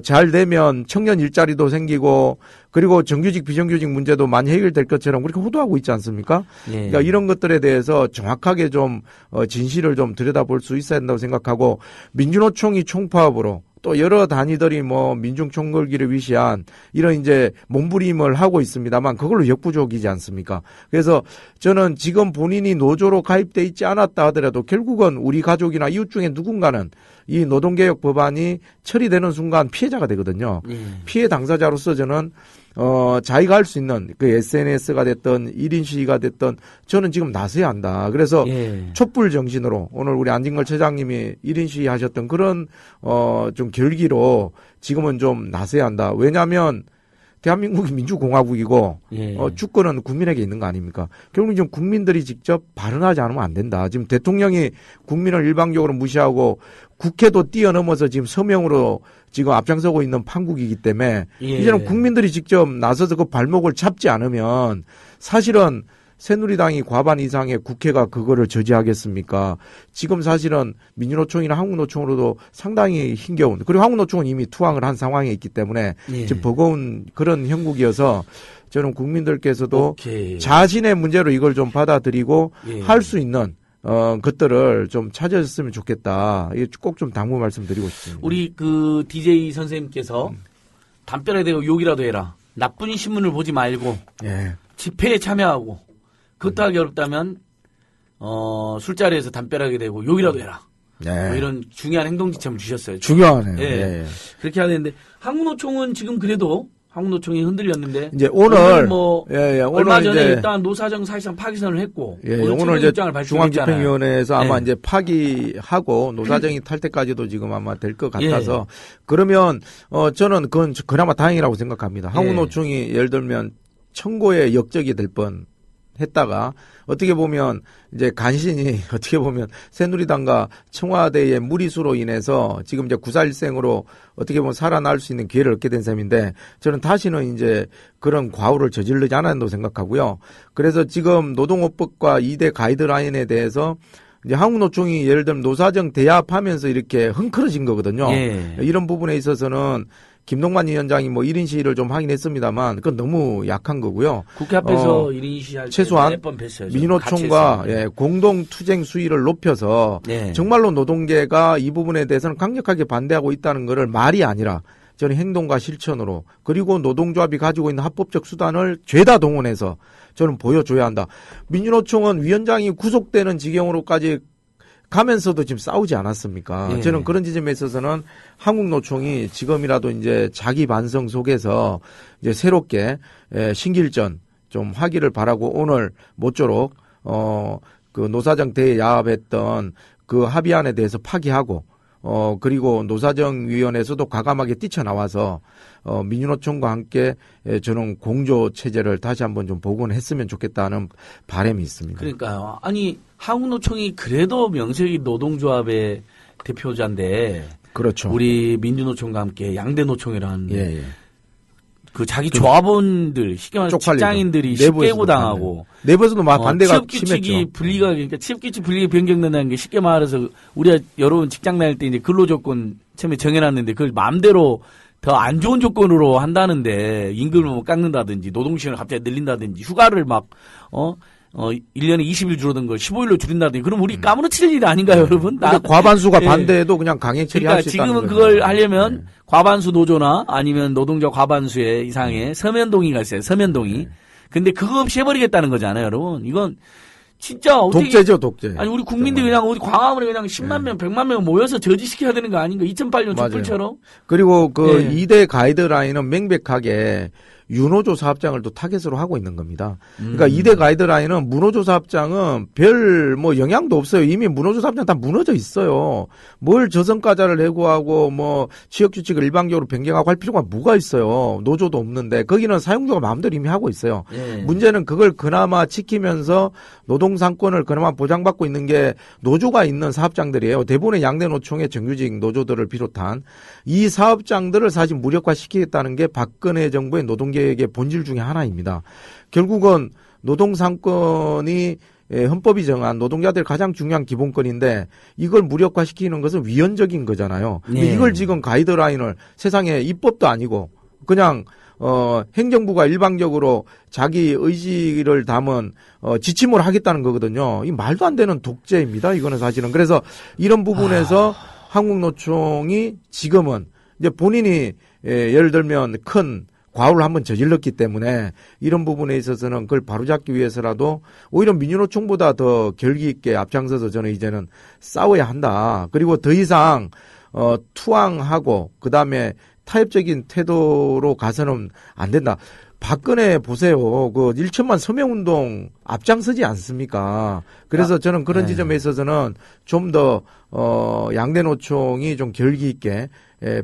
잘 되면 청년 일자리도 생기고 그리고 정규직 비정규직 문제도 많이 해결될 것처럼 그렇게 호도하고 있지 않습니까? 예. 그러니까 이런 것들에 대해서 정확하게 좀 진실을 좀 들여다볼 수 있어야 된다고 생각하고 민주노총이 총파업으로 또 여러 단위들이 뭐 민중 총궐기를 위시한 이런 이제 몸부림을 하고 있습니다만 그걸로 역부족이지 않습니까? 그래서 저는 지금 본인이 노조로 가입돼 있지 않았다 하더라도 결국은 우리 가족이나 이웃 중에 누군가는 이 노동개혁 법안이 처리되는 순간 피해자가 되거든요. 피해 당사자로서 저는 자기가 할 수 있는 그 SNS가 됐던 1인 시위가 됐던 저는 지금 나서야 한다. 그래서 촛불 정신으로 오늘 우리 안진걸 처장님이 1인 시위 하셨던 그런 좀 결기로 지금은 좀 나서야 한다. 왜냐하면 대한민국이 민주공화국이고 주권은 국민에게 있는 거 아닙니까? 결국 좀 국민들이 직접 발언하지 않으면 안 된다. 지금 대통령이 국민을 일방적으로 무시하고 국회도 뛰어넘어서 지금 서명으로 지금 앞장서고 있는 판국이기 때문에 이제는 국민들이 직접 나서서 그 발목을 잡지 않으면 사실은 새누리당이 과반 이상의 국회가 그거를 저지하겠습니까? 지금 사실은 민주노총이나 한국노총으로도 상당히 힘겨운 그리고 한국노총은 이미 투항을 한 상황에 있기 때문에 지금 버거운 그런 형국이어서 저는 국민들께서도 자신의 문제로 이걸 좀 받아들이고 할 수 있는 것들을 좀 찾아줬으면 좋겠다. 꼭 좀 당부 말씀드리고 싶습니다. 우리 그 DJ 선생님께서 담벼락에 대고 욕이라도 해라. 나쁜 신문을 보지 말고 집회에 참여하고 그것도 하기 어렵다면 술자리에서 담벼락에 대고 욕이라도 해라. 뭐 이런 중요한 행동 지침을 주셨어요. 중요하네요. 그렇게 해야 되는데 한국노총은 지금 그래도 한국노총이 흔들렸는데 이제 오늘 뭐 오늘 얼마 전에 이제 일단 노사정 사실상 파기선을 했고 오늘 이제 입장을 중앙집행위원회에서 아마 이제 파기하고 노사정이 탈 때까지도 지금 아마 될 것 같아서 그러면 저는 그건 그나마 다행이라고 생각합니다. 한국노총이 예를 들면 청고의 역적이 될 뻔 했다가 어떻게 보면 이제 간신히 어떻게 보면 새누리당과 청와대의 무리수로 인해서 지금 이제 9.4일생으로 어떻게 보면 살아날 수 있는 기회를 얻게 된 셈인데 저는 다시는 이제 그런 과오를 저지르지 않았다고 생각하고요. 그래서 지금 노동업법과 2대 가이드라인에 대해서 이제 한국노총이 예를 들면 노사정 대합하면서 이렇게 흥크러진 거거든요. 이런 부분에 있어서는 김동관 위원장이 뭐 1인 시위를 좀 하긴 했습니다만 그건 너무 약한 거고요. 국회 앞에서 1인 시위할 때 최소한 몇 번 뵀어요. 민노총과 공동 투쟁 수위를 높여서 정말로 노동계가 이 부분에 대해서는 강력하게 반대하고 있다는 것을 말이 아니라 저는 행동과 실천으로 그리고 노동조합이 가지고 있는 합법적 수단을 죄다 동원해서 저는 보여줘야 한다. 민주노총은 위원장이 구속되는 지경으로까지 가면서도 지금 싸우지 않았습니까? 저는 그런 지점에 있어서는 한국노총이 지금이라도 이제 자기 반성 속에서 이제 새롭게 신길전 좀 하기를 바라고 오늘 모쪼록 그 노사정 대야합했던 그 합의안에 대해서 파기하고 그리고 노사정위원회에서도 과감하게 뛰쳐나와서 민주노총과 함께 저는 공조 체제를 다시 한번 좀 복원했으면 좋겠다는 바람이 있습니다. 그러니까요. 아니 한국노총이 그래도 명색이 노동조합의 대표자인데 그렇죠. 우리 민주노총과 함께 양대노총이라는 그 자기 조합원들 쉽게 말해서 직장인들이 쉽게 해고당하고 내부에서도 막 반대가 취업규칙이 심했죠. 분리가 그러니까 취업규칙 분리가 변경된다는 게 쉽게 말해서 우리가 여러분 직장 다닐 때 이제 근로조건 처음에 정해놨는데 그걸 마음대로 더 안 좋은 조건으로 한다는데 임금을 뭐 깎는다든지 노동시간을 갑자기 늘린다든지 휴가를 막 1년에 20일 줄어든 걸 15일로 줄인다든지 그럼 우리 까무러칠 일이 아닌가요, 여러분? 과반수가 반대해도 그냥 강행 처리할 수 있다는 지금은 그걸 하려면 과반수 노조나 아니면 노동자 과반수의 이상의 서면동의가 있어요. 서면동의. 근데 그거 없이 해버리겠다는 거잖아요, 여러분. 이건 진짜 어떻게 독재죠, 독재. 아니 우리 국민들이 그냥 우리 광화문에 그냥 10만 명, 100만 명 모여서 저지시켜야 되는 거 아닌가? 2008년 촛불처럼. 그리고 그 2대 가이드라인은 명백하게 유노조 사업장을 또 타겟으로 하고 있는 겁니다. 그러니까 2대 가이드라인은 무노조 사업장은 별 뭐 영향도 없어요. 이미 무노조 사업장 다 무너져 있어요. 뭘 저성과자를 해고하고 뭐 취업규칙을 일방적으로 변경하고 할 필요가 뭐가 있어요. 노조도 없는데 거기는 사용자가 마음대로 이미 하고 있어요. 문제는 그걸 그나마 지키면서 노동상권을 그나마 보장받고 있는 게 노조가 있는 사업장들이에요. 대부분의 양대노총의 정규직 노조들을 비롯한 이 사업장들을 사실 무력화시키겠다는 게 박근혜 정부의 노동개혁의 본질 중에 하나입니다. 결국은 노동상권이 헌법이 정한 노동자들 가장 중요한 기본권인데 이걸 무력화시키는 것은 위헌적인 거잖아요. 근데 이걸 지금 가이드라인을 세상에 입법도 아니고 그냥 행정부가 일방적으로 자기 의지를 담은 지침을 하겠다는 거거든요. 이 말도 안 되는 독재입니다. 이거는 사실은. 그래서 이런 부분에서 한국노총이 지금은 이제 본인이 예를 들면 큰 과오를 한번 저질렀기 때문에 이런 부분에 있어서는 그걸 바로잡기 위해서라도 오히려 민주노총보다 더 결기 있게 앞장서서 저는 이제는 싸워야 한다. 그리고 더 이상 투항하고 그다음에 타협적인 태도로 가서는 안 된다. 박근혜 보세요. 그 1천만 서명운동 앞장서지 않습니까? 그래서 저는 그런 지점에 있어서는 좀 더 양대노총이 좀 결기 있게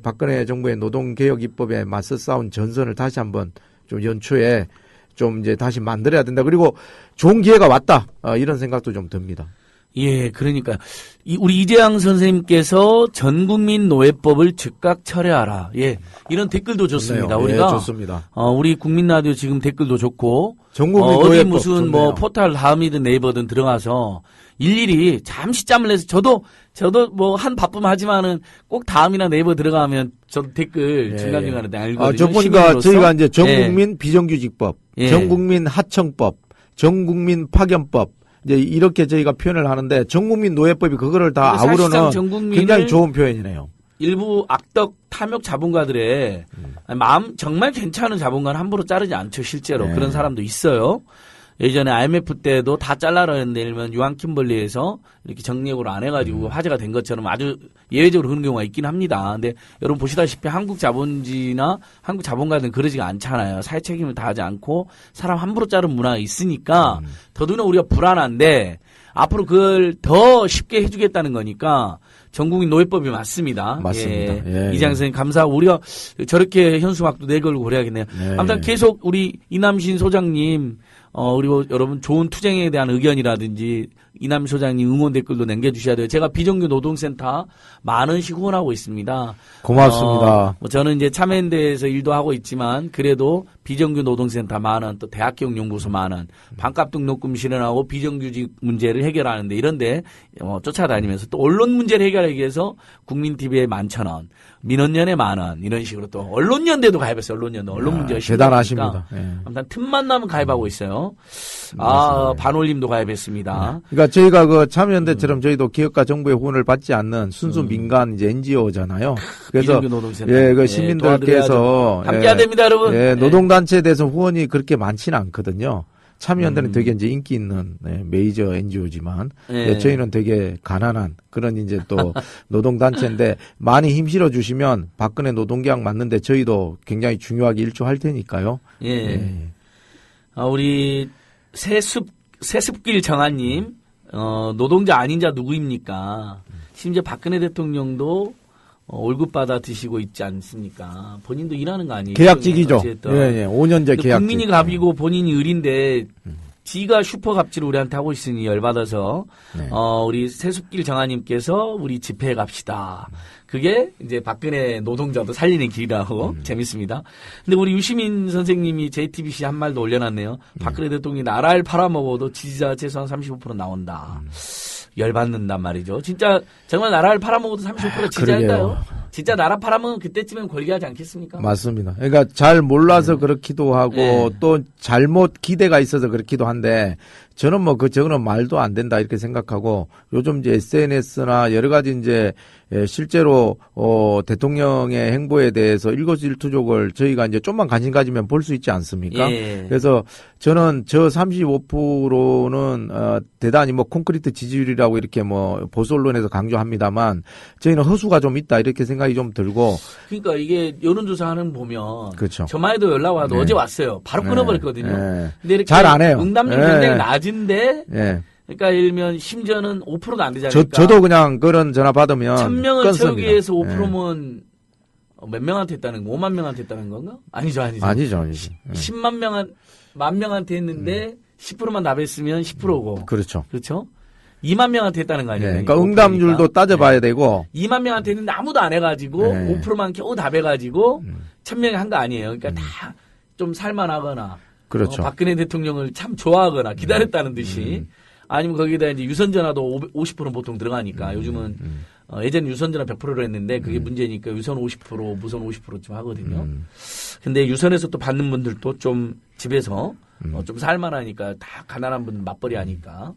박근혜 정부의 노동개혁 입법에 맞서 싸운 전선을 다시 한번 좀 연초에 좀 이제 다시 만들어야 된다. 그리고 좋은 기회가 왔다. 이런 생각도 좀 듭니다. 예, 그러니까 우리 이재양 선생님께서 전국민 노예법을 즉각 철회하라. 예, 이런 댓글도 좋습니다. 좋네요. 우리가 예, 좋습니다. 우리 국민 라디오 지금 댓글도 좋고 전국민 어디 노예법 무슨 좋네요. 뭐 포털 다음이든 네이버든 들어가서 일일이 잠시 짬을 내서 저도 뭐 한 바쁨 하지만은 꼭 다음이나 네이버 들어가면 저도 댓글 중간중간에 알거든요. 저 보니까 저희가 이제 전국민 비정규직법, 전국민 하청법, 전국민 파견법 이제 이렇게 저희가 표현을 하는데 전국민 노예법이 그거를 다 아우러는 굉장히 좋은 표현이네요. 일부 악덕 탐욕 자본가들의 마음 정말 괜찮은 자본가는 함부로 자르지 않죠. 실제로 그런 사람도 있어요. 예전에 IMF 때도 다 잘라라는데 일면 유한킴벌리에서 이렇게 정리해고를 안 해가지고 화제가 된 것처럼 아주 예외적으로 그런 경우가 있긴 합니다. 근데 여러분 보시다시피 한국 자본주의나 한국 자본가들은 그러지가 않잖아요. 사회 책임을 다하지 않고 사람 함부로 자르는 문화가 있으니까 더더욱 우리가 불안한데 앞으로 그걸 더 쉽게 해주겠다는 거니까 전국민 노예법이 맞습니다. 맞습니다. 이장 선생님 감사하고 우리가 저렇게 현수막도 내걸고 그래야겠네요. 아무튼 계속 우리 이남신 소장님 그리고 여러분 좋은 투쟁에 대한 의견이라든지 이남 소장님 응원 댓글도 남겨주셔야 돼요. 제가 비정규 노동센터 만 원씩 후원하고 있습니다. 고맙습니다. 뭐 저는 이제 참여연대에서 일도 하고 있지만 그래도 비정규 노동센터 만 원, 또 대학교육연구소 만 원, 반값 등록금 실현하고 비정규직 문제를 해결하는데 이런데 쫓아다니면서 또 언론 문제를 해결하기 위해서 국민TV에 11,000원, 민원연에 만 원 이런 식으로 또 언론연대도 가입했어요. 언론연대 언론 문제가 대단하십니다. 아무튼 틈만 나면 가입하고 있어요. 반올림도 가입했습니다. 그러니까 저희가 그 참여연대처럼 저희도 기업과 정부의 후원을 받지 않는 순수 민간 이제 NGO잖아요. 그래서 그 시민들께서 함께해야 됩니다, 여러분. 노동단체에 대해서 후원이 그렇게 많지는 않거든요. 참여연대는 되게 이제 인기 있는 메이저 NGO지만 저희는 되게 가난한 그런 이제 또 노동단체인데 많이 힘실어 주시면 박근혜 노동개혁 맞는데 저희도 굉장히 중요하게 일조할 테니까요. 우리 세습길 정한님, 노동자 아닌 자 누구입니까? 심지어 박근혜 대통령도 월급 받아 드시고 있지 않습니까? 본인도 일하는 거 아니에요? 계약직이죠. 5년제 계약직. 국민이 갑이고 본인이 을인데 지가 슈퍼갑질을 우리한테 하고 있으니 열받아서 우리 세습길 정한님께서 우리 집회에 갑시다. 그게 이제 박근혜 노동자도 살리는 길이라고 재밌습니다. 근데 우리 유시민 선생님이 JTBC 한 말도 올려놨네요. 박근혜 대통령이 나라를 팔아먹어도 지지자 최소한 35% 나온다. 열받는단 말이죠. 진짜 정말 나라를 팔아먹어도 35% 지지할까요? 진짜 나라 팔아먹으면 그때쯤엔 권리하지 않겠습니까? 맞습니다. 그러니까 잘 몰라서 그렇기도 하고 또 잘못 기대가 있어서 그렇기도 한데 저는 뭐 저거는 말도 안 된다 이렇게 생각하고 요즘 이제 SNS나 여러 가지 이제 실제로 대통령의 행보에 대해서 일거수일투족을 저희가 이제 좀만 관심 가지면 볼 수 있지 않습니까? 그래서 저는 저 35%는 대단히 뭐 콘크리트 지지율이라고 이렇게 뭐 보수 언론에서 강조합니다만 저희는 허수가 좀 있다 이렇게 생각이 생각이 좀 들고. 그러니까 이게 여론조사하는 보면 그렇죠. 저만 해도 연락 와도 네. 어제 왔어요. 바로 끊어버렸거든요. 네. 근데 이렇게 잘 안 해요. 응답률이 네. 굉장히 낮은데 예. 그러니까 예를 들면 심지어는 5%도 안 되지 않습니까? 저도 그냥 그런 전화 받으면 1000명을 끊습니다. 채우기 위해서 예. 5%면 몇 명한테 했다는 거? 5만 명한테 했다는 건가? 아니죠. 아니죠. 예. 10만 명, 만 명한테 했는데 10%만 답했으면 10%고. 그렇죠. 그렇죠? 2만 명한테 했다는 거 예. 아니에요? 그러니까 응답률도 따져봐야 되고. 2만 명한테 했는데 아무도 안 해가지고 네. 5%만 겨우 답해가지고 1000명이 한 거 아니에요. 그러니까 다 좀 살만하거나 그렇죠. 박근혜 대통령을 참 좋아하거나 기다렸다는 듯이 아니면 거기다 이제 유선전화도 50%는 보통 들어가니까 요즘은 예전에 유선전화 100%로 했는데 그게 문제니까 유선 50%, 무선 50%쯤 하거든요. 근데 유선에서 또 받는 분들도 좀 집에서 좀 살만하니까 다 가난한 분 맞벌이 하니까.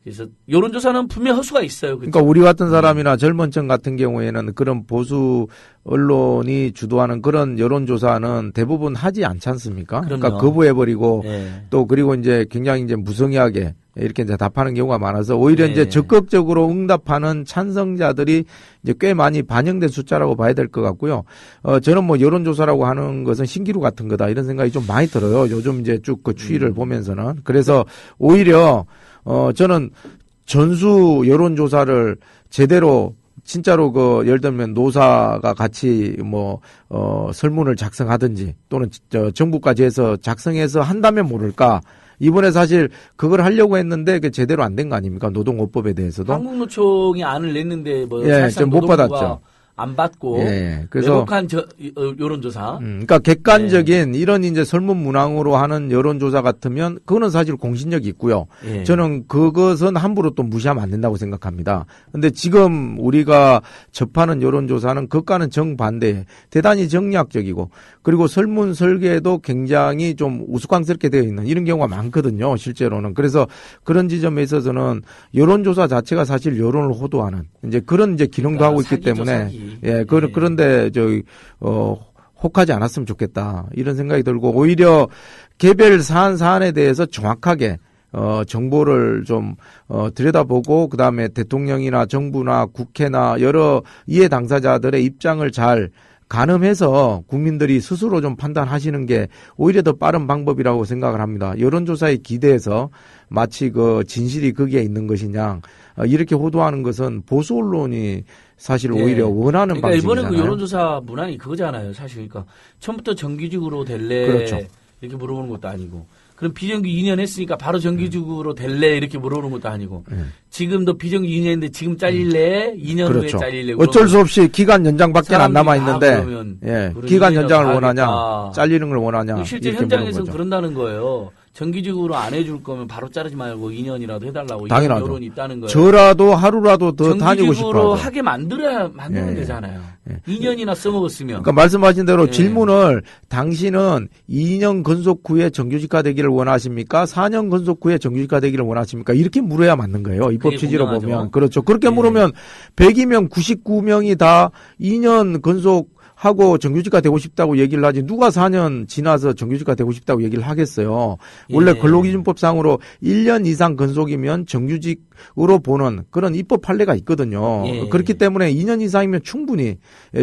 그래서 여론조사는 분명 허수가 있어요. 그렇죠? 그러니까 우리 같은 사람이나 젊은 층 같은 경우에는 그런 보수 언론이 주도하는 그런 여론조사는 대부분 하지 않지 않습니까? 그럼요. 그러니까 거부해버리고 네. 또 그리고 이제 굉장히 이제 무성의하게 이렇게 이제 답하는 경우가 많아서 오히려 네. 이제 적극적으로 응답하는 찬성자들이 이제 꽤 많이 반영된 숫자라고 봐야 될 것 같고요. 저는 뭐 여론조사라고 하는 것은 신기루 같은 거다 이런 생각이 좀 많이 들어요. 요즘 이제 쭉 그 추이를 보면서는. 그래서 오히려 저는 전수 여론조사를 제대로 진짜로 예를 들면 노사가 같이 설문을 작성하든지 또는 정부까지 해서 작성해서 한다면 모를까. 이번에 사실 그걸 하려고 했는데 그게 제대로 안 된 거 아닙니까? 노동업법에 대해서도. 한국노총이 안을 냈는데 뭐 예, 사실상 좀 못 노동부가 받았죠. 안 받고 예, 그래서 왜곡한 여론조사. 그러니까 객관적인 이런 이제 설문 문항으로 하는 여론조사 같으면 그거는 사실 공신력이 있고요. 예. 저는 그것은 함부로 또 무시하면 안 된다고 생각합니다. 근데 지금 우리가 접하는 여론조사는 그것과는 정반대, 대단히 정략적이고 그리고 설문 설계도 굉장히 좀 우스꽝스럽게 되어 있는 이런 경우가 많거든요. 실제로는. 그래서 그런 지점에 있어서는 여론조사 자체가 사실 여론을 호도하는 이제 그런 이제 기능도 하고 있기 사기죠, 때문에 사기. 예, 그런데 혹하지 않았으면 좋겠다. 이런 생각이 들고 오히려 개별 사안에 대해서 정확하게 정보를 좀 들여다보고 그다음에 대통령이나 정부나 국회나 여러 이해 당사자들의 입장을 잘 가늠해서 국민들이 스스로 좀 판단하시는 게 오히려 더 빠른 방법이라고 생각을 합니다. 여론조사에 기대해서 마치 진실이 거기에 있는 것이냐 이렇게 호도하는 것은 보수 언론이 사실 오히려 원하는 그러니까 방식이잖아요. 이번에 그 여론조사 문항이 그거잖아요. 사실 그러니까 처음부터 정규직으로 될래 그렇죠. 이렇게 물어보는 것도 아니고 그럼 비정규 2년 했으니까 바로 정규직으로 될래 이렇게 물어보는 것도 아니고 지금도 비정규 2년인데 지금 잘릴래 2년 그렇죠. 후에 잘릴래 어쩔 수 없이 기간 연장밖에 안 남아 있는데 예, 기간 연장을 원하냐 잘리는 걸 원하냐 실제 이렇게 현장에서는 거죠. 그런다는 거예요. 정규직으로 안 해줄 거면 바로 자르지 말고 2년이라도 해달라고 이런 당연하죠. 여론이 있다는 거예요. 저라도 하루라도 더 다니고 싶어요. 정규직으로 하게 만들면 예. 되잖아요. 예. 2년이나 써먹었으면. 그러니까 말씀하신 대로 예. 질문을 당신은 2년 근속 후에 정규직화 되기를 원하십니까? 4년 근속 후에 정규직화 되기를 원하십니까? 이렇게 물어야 맞는 거예요. 입법 그게 취지로 분명하죠. 보면. 그렇죠. 그렇게 예. 물으면 100이면 99명이 다 2년 근속 하고 정규직화 되고 싶다고 얘기를 하지 누가 4년 지나서 정규직화 되고 싶다고 얘기를 하겠어요. 원래 예. 근로기준법상으로 1년 이상 근속이면 정규직으로 보는 그런 입법 판례가 있거든요. 예. 그렇기 때문에 2년 이상이면 충분히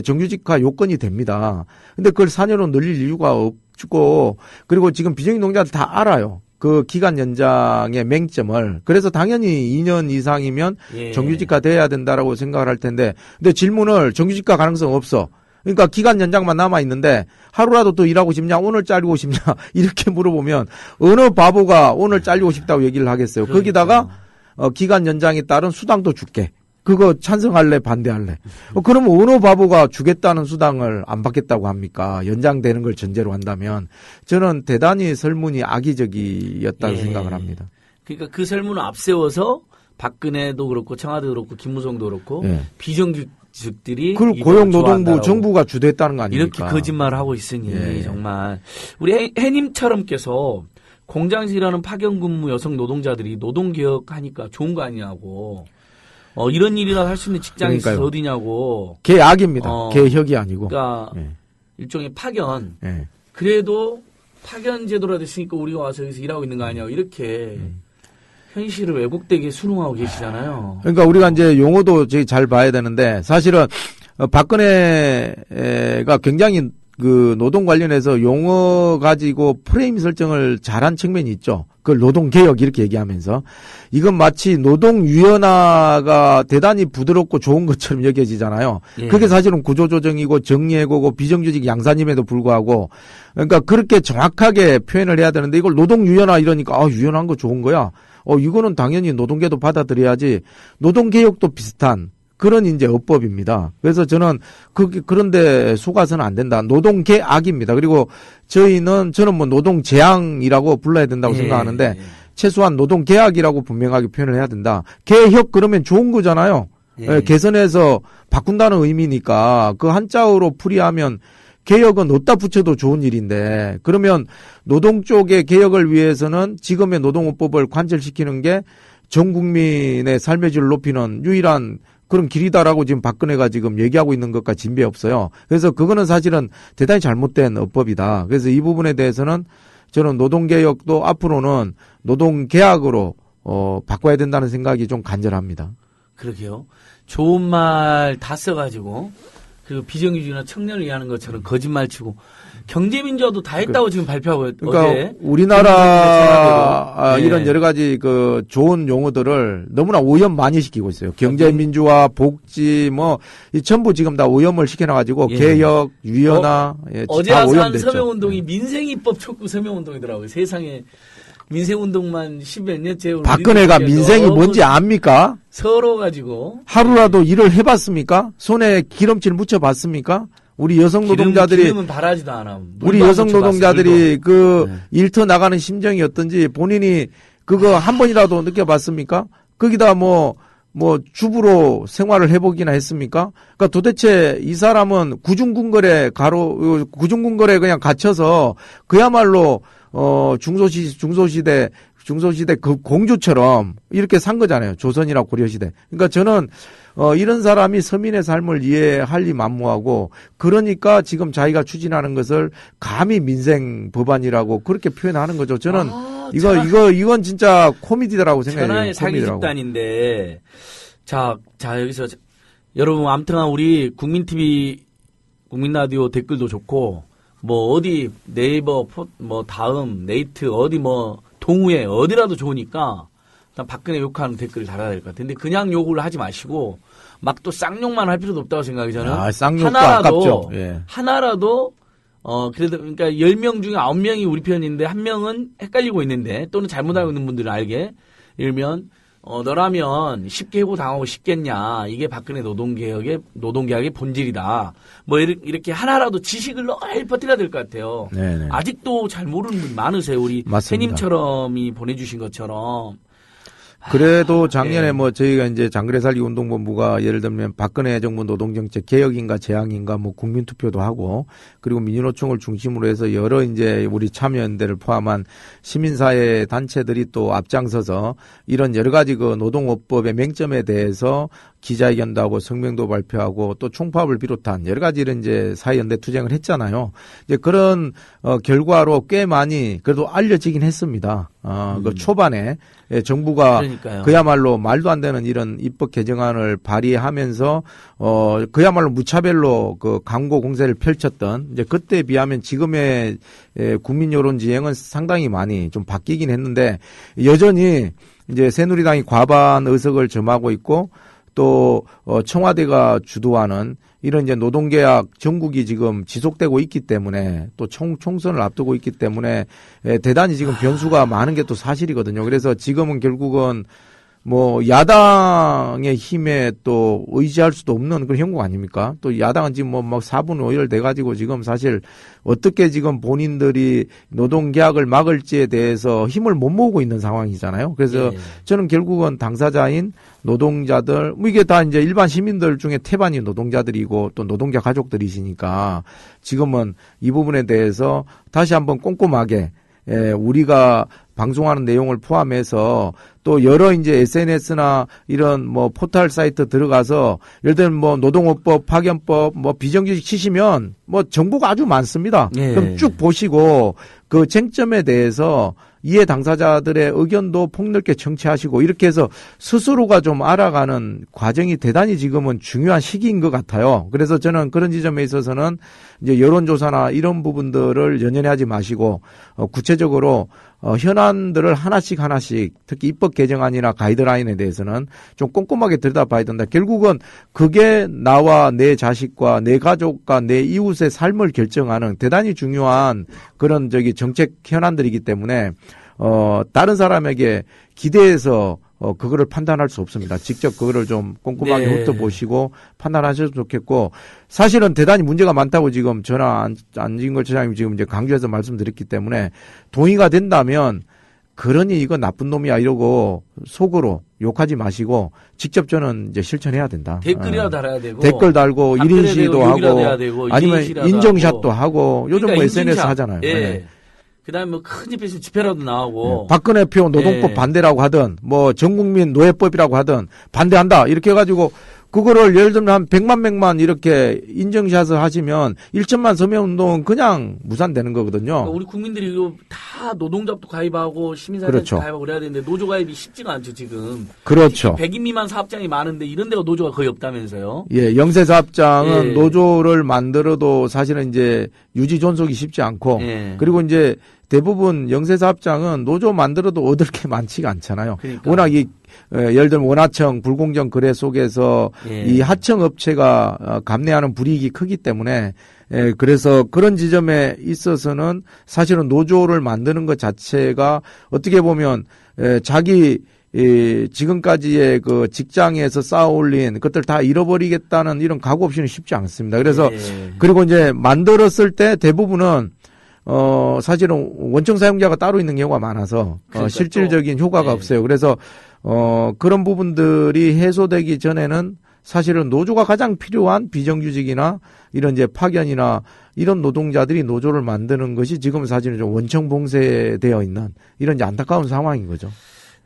정규직화 요건이 됩니다. 근데 그걸 4년으로 늘릴 이유가 없고 그리고 지금 비정규 노동자들 다 알아요. 그 기간 연장의 맹점을. 그래서 당연히 2년 이상이면 예. 정규직화 돼야 된다라고 생각을 할 텐데 근데 질문을 정규직화 가능성 없어. 그러니까 기간 연장만 남아 있는데 하루라도 더 일하고 싶냐 오늘 잘리고 싶냐 이렇게 물어보면 어느 바보가 오늘 잘리고 싶다고 얘기를 하겠어요. 그러니까. 거기다가 기간 연장에 따른 수당도 줄게. 그거 찬성할래 반대할래. 그러면 어느 바보가 주겠다는 수당을 안 받겠다고 합니까? 연장되는 걸 전제로 한다면 저는 대단히 설문이 악의적이었다고 예. 생각을 합니다. 그러니까 그 설문을 앞세워서 박근혜도 그렇고 청와대도 그렇고 김무성도 그렇고 예. 비정규직들이 그걸 이걸 고용노동부 좋아한다라고 정부가 주도했다는 거 아닙니까? 이렇게 거짓말을 하고 있으니 예. 정말 우리 해님처럼께서 공장에서 일하는 파견근무 여성 노동자들이 노동개혁하니까 좋은 거 아니냐고 이런 일이나 할 수 있는 직장이 있어서 그러니까요. 어디냐고 개악입니다. 개혁이 아니고. 그러니까 예. 일종의 파견 예. 그래도 파견 제도라 됐으니까 우리가 와서 여기서 일하고 있는 거 아니냐고 이렇게 현실을 왜곡되게 수능하고 계시잖아요. 그러니까 우리가 이제 용어도 잘 봐야 되는데 사실은 박근혜가 굉장히 그 노동 관련해서 용어 가지고 프레임 설정을 잘한 측면이 있죠. 그걸 노동개혁 이렇게 얘기하면서 이건 마치 노동유연화가 대단히 부드럽고 좋은 것처럼 여겨지잖아요. 예. 그게 사실은 구조조정이고 정리해고고 비정규직 양산임에도 불구하고 그러니까 그렇게 정확하게 표현을 해야 되는데 이걸 노동유연화 이러니까 유연한 거 좋은 거야. 이거는 당연히 노동계도 받아들여야지. 노동개혁도 비슷한 그런 이제 어법입니다. 그래서 저는 그런데 속아서는 안 된다. 노동개악입니다. 그리고 저는 뭐 노동재앙이라고 불러야 된다고 생각하는데 최소한 노동개악이라고 분명하게 표현을 해야 된다. 개혁 그러면 좋은 거잖아요. 개선해서 바꾼다는 의미니까 그 한자어로 풀이하면 개혁은 어디다 붙여도 좋은 일인데 그러면 노동 쪽의 개혁을 위해서는 지금의 노동업법을 관철시키는 게 전 국민의 삶의 질을 높이는 유일한 그런 길이다라고 지금 박근혜가 지금 얘기하고 있는 것과 진배 없어요. 그래서 그거는 사실은 대단히 잘못된 어법이다. 그래서 이 부분에 대해서는 저는 노동개혁도 앞으로는 노동계약으로 바꿔야 된다는 생각이 좀 간절합니다. 그러게요. 좋은 말 다 써가지고 그리고 비정규직이나 청년을 위하는 것처럼 거짓말치고 경제민주화도 다 했다고 지금 발표하고 그러니까 어제 우리나라 이런 여러 가지 그 좋은 용어들을 너무나 오염 많이 시키고 있어요. 경제민주화, 복지 이 전부 지금 다 오염을 시켜놔가지고 개혁, 유연화 어제 다 아산 오염됐죠. 서명운동이 민생입법 촉구 서명운동이더라고요. 세상에 민생운동만 10몇 년째 박근혜가 민생이 뭔지 압니까? 서러워가지고 하루라도 일을 해봤습니까? 손에 기름칠 묻혀봤습니까? 우리 여성 노동자들이 기름은 바라지도 않아. 우리 여성 노동자들이 일터 나가는 심정이 어떤지 본인이 그거 한 번이라도 느껴봤습니까? 거기다 주부로 생활을 해보기나 했습니까? 그러니까 도대체 이 사람은 구중궁궐에 그냥 갇혀서 그야말로 중소시대 그 공주처럼 이렇게 산 거잖아요. 조선이나 고려시대. 그러니까 저는 이런 사람이 서민의 삶을 이해할 리 만무하고 그러니까 지금 자기가 추진하는 것을 감히 민생 법안이라고 그렇게 표현하는 거죠. 저는 이건 진짜 코미디라고 생각해요. 천하의 사기 집단인데 자 여기서 여러분 아무튼 우리 국민TV 국민라디오 댓글도 좋고 어디 네이버 다음 네이트 어디 동우에 어디라도 좋으니까 일단 박근혜 욕하는 댓글을 달아야 될 것 같은데 그냥 욕을 하지 마시고 막 또 쌍욕만 할 필요도 없다고 생각이 저는 쌍욕도 아깝죠. 하나라도 그래도 그러니까 10명 중에 9명이 우리 편인데 1명은 헷갈리고 있는데 또는 잘못 알고 있는 분들은 알게 일면 너라면 쉽게 해고당하고 싶겠냐. 이게 박근혜 노동개혁의 본질이다. 이렇게 하나라도 지식을 널리 퍼뜨려야 될 것 같아요. 네네. 아직도 잘 모르는 분 많으세요. 우리 팬님처럼이 보내주신 것처럼. 그래도 작년에 저희가 이제 장거리 살기 운동본부가 예를 들면 박근혜 정부 노동정책 개혁인가 재앙인가 국민투표도 하고 그리고 민주노총을 중심으로 해서 여러 이제 우리 참여연대를 포함한 시민사회 단체들이 또 앞장서서 이런 여러 가지 그 노동업법의 맹점에 대해서 기자회견도 하고 성명도 발표하고 또 총파업을 비롯한 여러 가지 이런 이제 사회연대 투쟁을 했잖아요. 이제 그런 결과로 꽤 많이 그래도 알려지긴 했습니다. 그 초반에 정부가 그러니까요. 그야말로 말도 안 되는 이런 입법 개정안을 발의하면서 그야말로 무차별로 그 광고 공세를 펼쳤던 이제 그때에 비하면 지금의 국민 여론 지형은 상당히 많이 좀 바뀌긴 했는데 여전히 이제 새누리당이 과반 의석을 점하고 있고 또 청와대가 주도하는 이런 이제 노동계약 전국이 지금 지속되고 있기 때문에 또 총선을 앞두고 있기 때문에 대단히 지금 변수가 많은 게 또 사실이거든요. 그래서 지금은 결국은 야당의 힘에 또 의지할 수도 없는 그런 형국 아닙니까? 또 야당은 지금 막 4분 5열 돼가지고 지금 사실 어떻게 지금 본인들이 노동계약을 막을지에 대해서 힘을 못 모으고 있는 상황이잖아요. 그래서 저는 결국은 당사자인 노동자들, 이게 다 이제 일반 시민들 중에 태반이 노동자들이고 또 노동자 가족들이시니까 지금은 이 부분에 대해서 다시 한번 꼼꼼하게 우리가 방송하는 내용을 포함해서 또 여러 이제 SNS나 이런 포털 사이트 들어가서 예를 들면 노동업법, 파견법, 비정규직 치시면 정보가 아주 많습니다. 그럼 쭉 보시고 그 쟁점에 대해서 이해 당사자들의 의견도 폭넓게 청취하시고 이렇게 해서 스스로가 좀 알아가는 과정이 대단히 지금은 중요한 시기인 것 같아요. 그래서 저는 그런 지점에 있어서는 이제 여론조사나 이런 부분들을 연연해 하지 마시고 구체적으로 현안들을 하나씩 특히 입법 개정안이나 가이드라인에 대해서는 좀 꼼꼼하게 들여다봐야 된다. 결국은 그게 나와 내 자식과 내 가족과 내 이웃의 삶을 결정하는 대단히 중요한 그런 정책 현안들이기 때문에 다른 사람에게 기대해서 그거를 판단할 수 없습니다. 직접 그거를 좀 꼼꼼하게 네. 훑어보시고 판단하셔도 좋겠고, 사실은 대단히 문제가 많다고 지금 전화 안진걸 처장님이 지금 이제 강조해서 말씀드렸기 때문에 동의가 된다면 그러니 이거 나쁜 놈이야 이러고 속으로 욕하지 마시고 직접 저는 이제 실천해야 된다. 댓글이라도 달아야 되고, 댓글 달고 1인 시위도 하고 아니면 인정샷도 하고 요즘 그러니까 뭐 SNS 인증샷. 하잖아요. 예. 네. 그다음에 뭐 큰 집에서 집회라도 나오고. 박근혜 표 노동법 예. 반대라고 하든 뭐 전국민 노예법이라고 하든 반대한다 이렇게 해가지고 그거를 예를 들면 한 100만 명만 이렇게 인증샷을 하시면 1천만 서명운동은 그냥 무산되는 거거든요. 그러니까 우리 국민들이 이거 다 노동자도 가입하고 시민사회도 그렇죠. 가입하고 그래야 되는데 노조 가입이 쉽지가 않죠 지금. 그렇죠. 100인 미만 사업장이 많은데 이런 데가 노조가 거의 없다면서요. 예, 영세사업장은 예. 노조를 만들어도 사실은 이제 유지 존속이 쉽지 않고 예. 그리고 이제 대부분 영세사업장은 노조 만들어도 얻을 게 많지가 않잖아요. 그러니까. 워낙 예를 들면 원하청 불공정 거래 속에서 예. 이 하청 업체가 감내하는 불이익이 크기 때문에 그래서 그런 지점에 있어서는 사실은 노조를 만드는 것 자체가 어떻게 보면 자기 지금까지의 그 직장에서 쌓아올린 것들 다 잃어버리겠다는 이런 각오 없이는 쉽지 않습니다. 그래서 예. 그리고 이제 만들었을 때 대부분은 사실은 원청 사용자가 따로 있는 경우가 많아서 그러니까 실질적인 효과가 예. 없어요. 그래서 그런 부분들이 해소되기 전에는 사실은 노조가 가장 필요한 비정규직이나 이런 이제 파견이나 이런 노동자들이 노조를 만드는 것이 지금 사실은 좀 원청 봉쇄되어 있는 이런 이제 안타까운 상황인 거죠.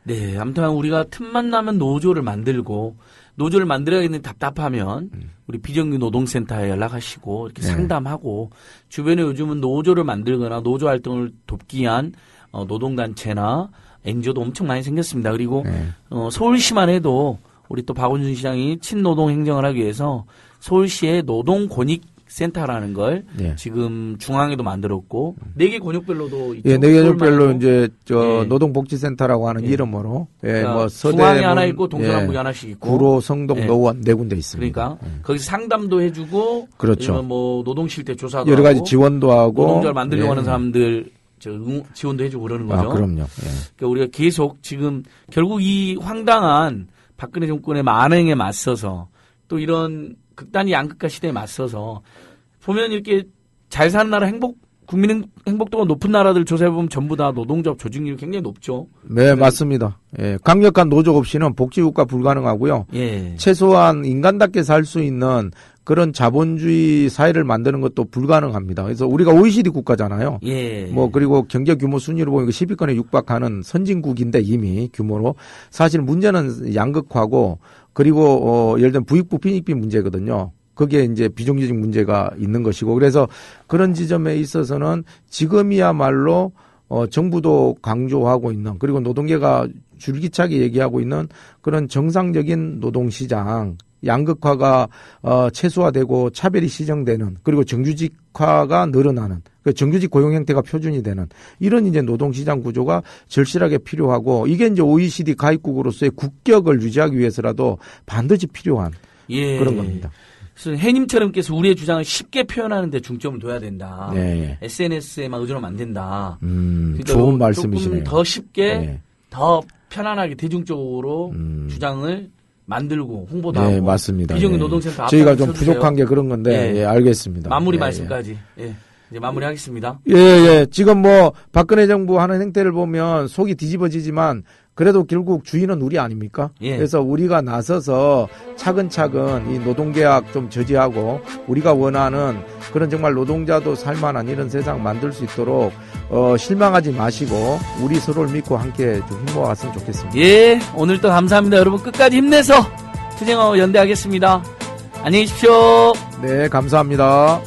네, 아무튼 우리가 틈만 나면 노조를 만들고 노조를 만들어야겠는데 답답하면 우리 비정규 노동센터에 연락하시고 이렇게 네. 상담하고 주변에 요즘은 노조를 만들거나 노조 활동을 돕기 위한 노동단체나 NGO도 엄청 많이 생겼습니다. 그리고 네. 서울시만 해도 우리 또 박원순 시장이 친노동 행정을 하기 위해서 서울시의 노동권익센터라는 걸 네. 지금 중앙에도 만들었고 4개 권역별로도 있죠. 예, 네 개별로 서울만 해도. 이제 예. 노동복지센터라고 하는 예. 이름으로 그러니까 뭐 중앙에 하나 서대문, 있고 동서남북에 하나씩 있고 구로, 성동, 예. 노원 4군데 있습니다. 그러니까 거기서 상담도 해주고 그렇죠. 이런 뭐 노동 실태 조사도 여러 가지 하고 지원도 하고 노동자를 만들려고 예. 하는 사람들 지원도 해주고 그러는 거죠. 그럼요. 예. 그러니까 우리가 계속 지금 결국 이 황당한 박근혜 정권의 만행에 맞서서 또 이런 극단의 양극화 시대에 맞서서 보면 이렇게 잘 사는 나라 국민 행복도가 높은 나라들 조사해보면 전부 다 노동조합 조직률이 굉장히 높죠. 네, 맞습니다. 예, 강력한 노조 없이는 복지국가 불가능하고요. 예. 최소한 인간답게 살 수 있는 그런 자본주의 사회를 만드는 것도 불가능합니다. 그래서 우리가 OECD 국가잖아요. 예. 뭐 그리고 경제 규모 순위로 보면 10위권에 육박하는 선진국인데 이미 규모로 사실 문제는 양극화고 그리고 예를 들면 부익부 빈익빈 문제거든요. 거기에 이제 비정규직 문제가 있는 것이고 그래서 그런 지점에 있어서는 지금이야말로 정부도 강조하고 있는 그리고 노동계가 줄기차게 얘기하고 있는 그런 정상적인 노동시장 양극화가 최소화되고 차별이 시정되는 그리고 정규직화가 늘어나는 정규직 고용 형태가 표준이 되는 이런 이제 노동시장 구조가 절실하게 필요하고 이게 이제 OECD 가입국으로서의 국격을 유지하기 위해서라도 반드시 필요한 예. 그런 겁니다. 그래서 해님처럼께서 우리의 주장을 쉽게 표현하는 데 중점을 둬야 된다. 네. SNS에만 의존하면 안 된다. 좋은 말씀이시네요. 조금 더 쉽게 네. 더 편안하게 대중적으로 주장을 만들고 홍보도 네, 하고 맞습니다. 비정규 예. 노동센터 저희가 앞장을 좀 서주세요. 부족한 게 그런 건데 예. 예, 알겠습니다. 마무리 예, 말씀까지 이제 마무리하겠습니다. 예. 지금 뭐 박근혜 정부 하는 행태를 보면 속이 뒤집어지지만 그래도 결국 주인은 우리 아닙니까? 예. 그래서 우리가 나서서 차근차근 이 노동계약 좀 저지하고 우리가 원하는 그런 정말 노동자도 살만한 이런 세상 만들 수 있도록 실망하지 마시고 우리 서로를 믿고 함께 좀 힘모아갔으면 좋겠습니다. 예, 오늘도 감사합니다. 여러분 끝까지 힘내서 투쟁하고 연대하겠습니다. 안녕히 계십시오. 네, 감사합니다.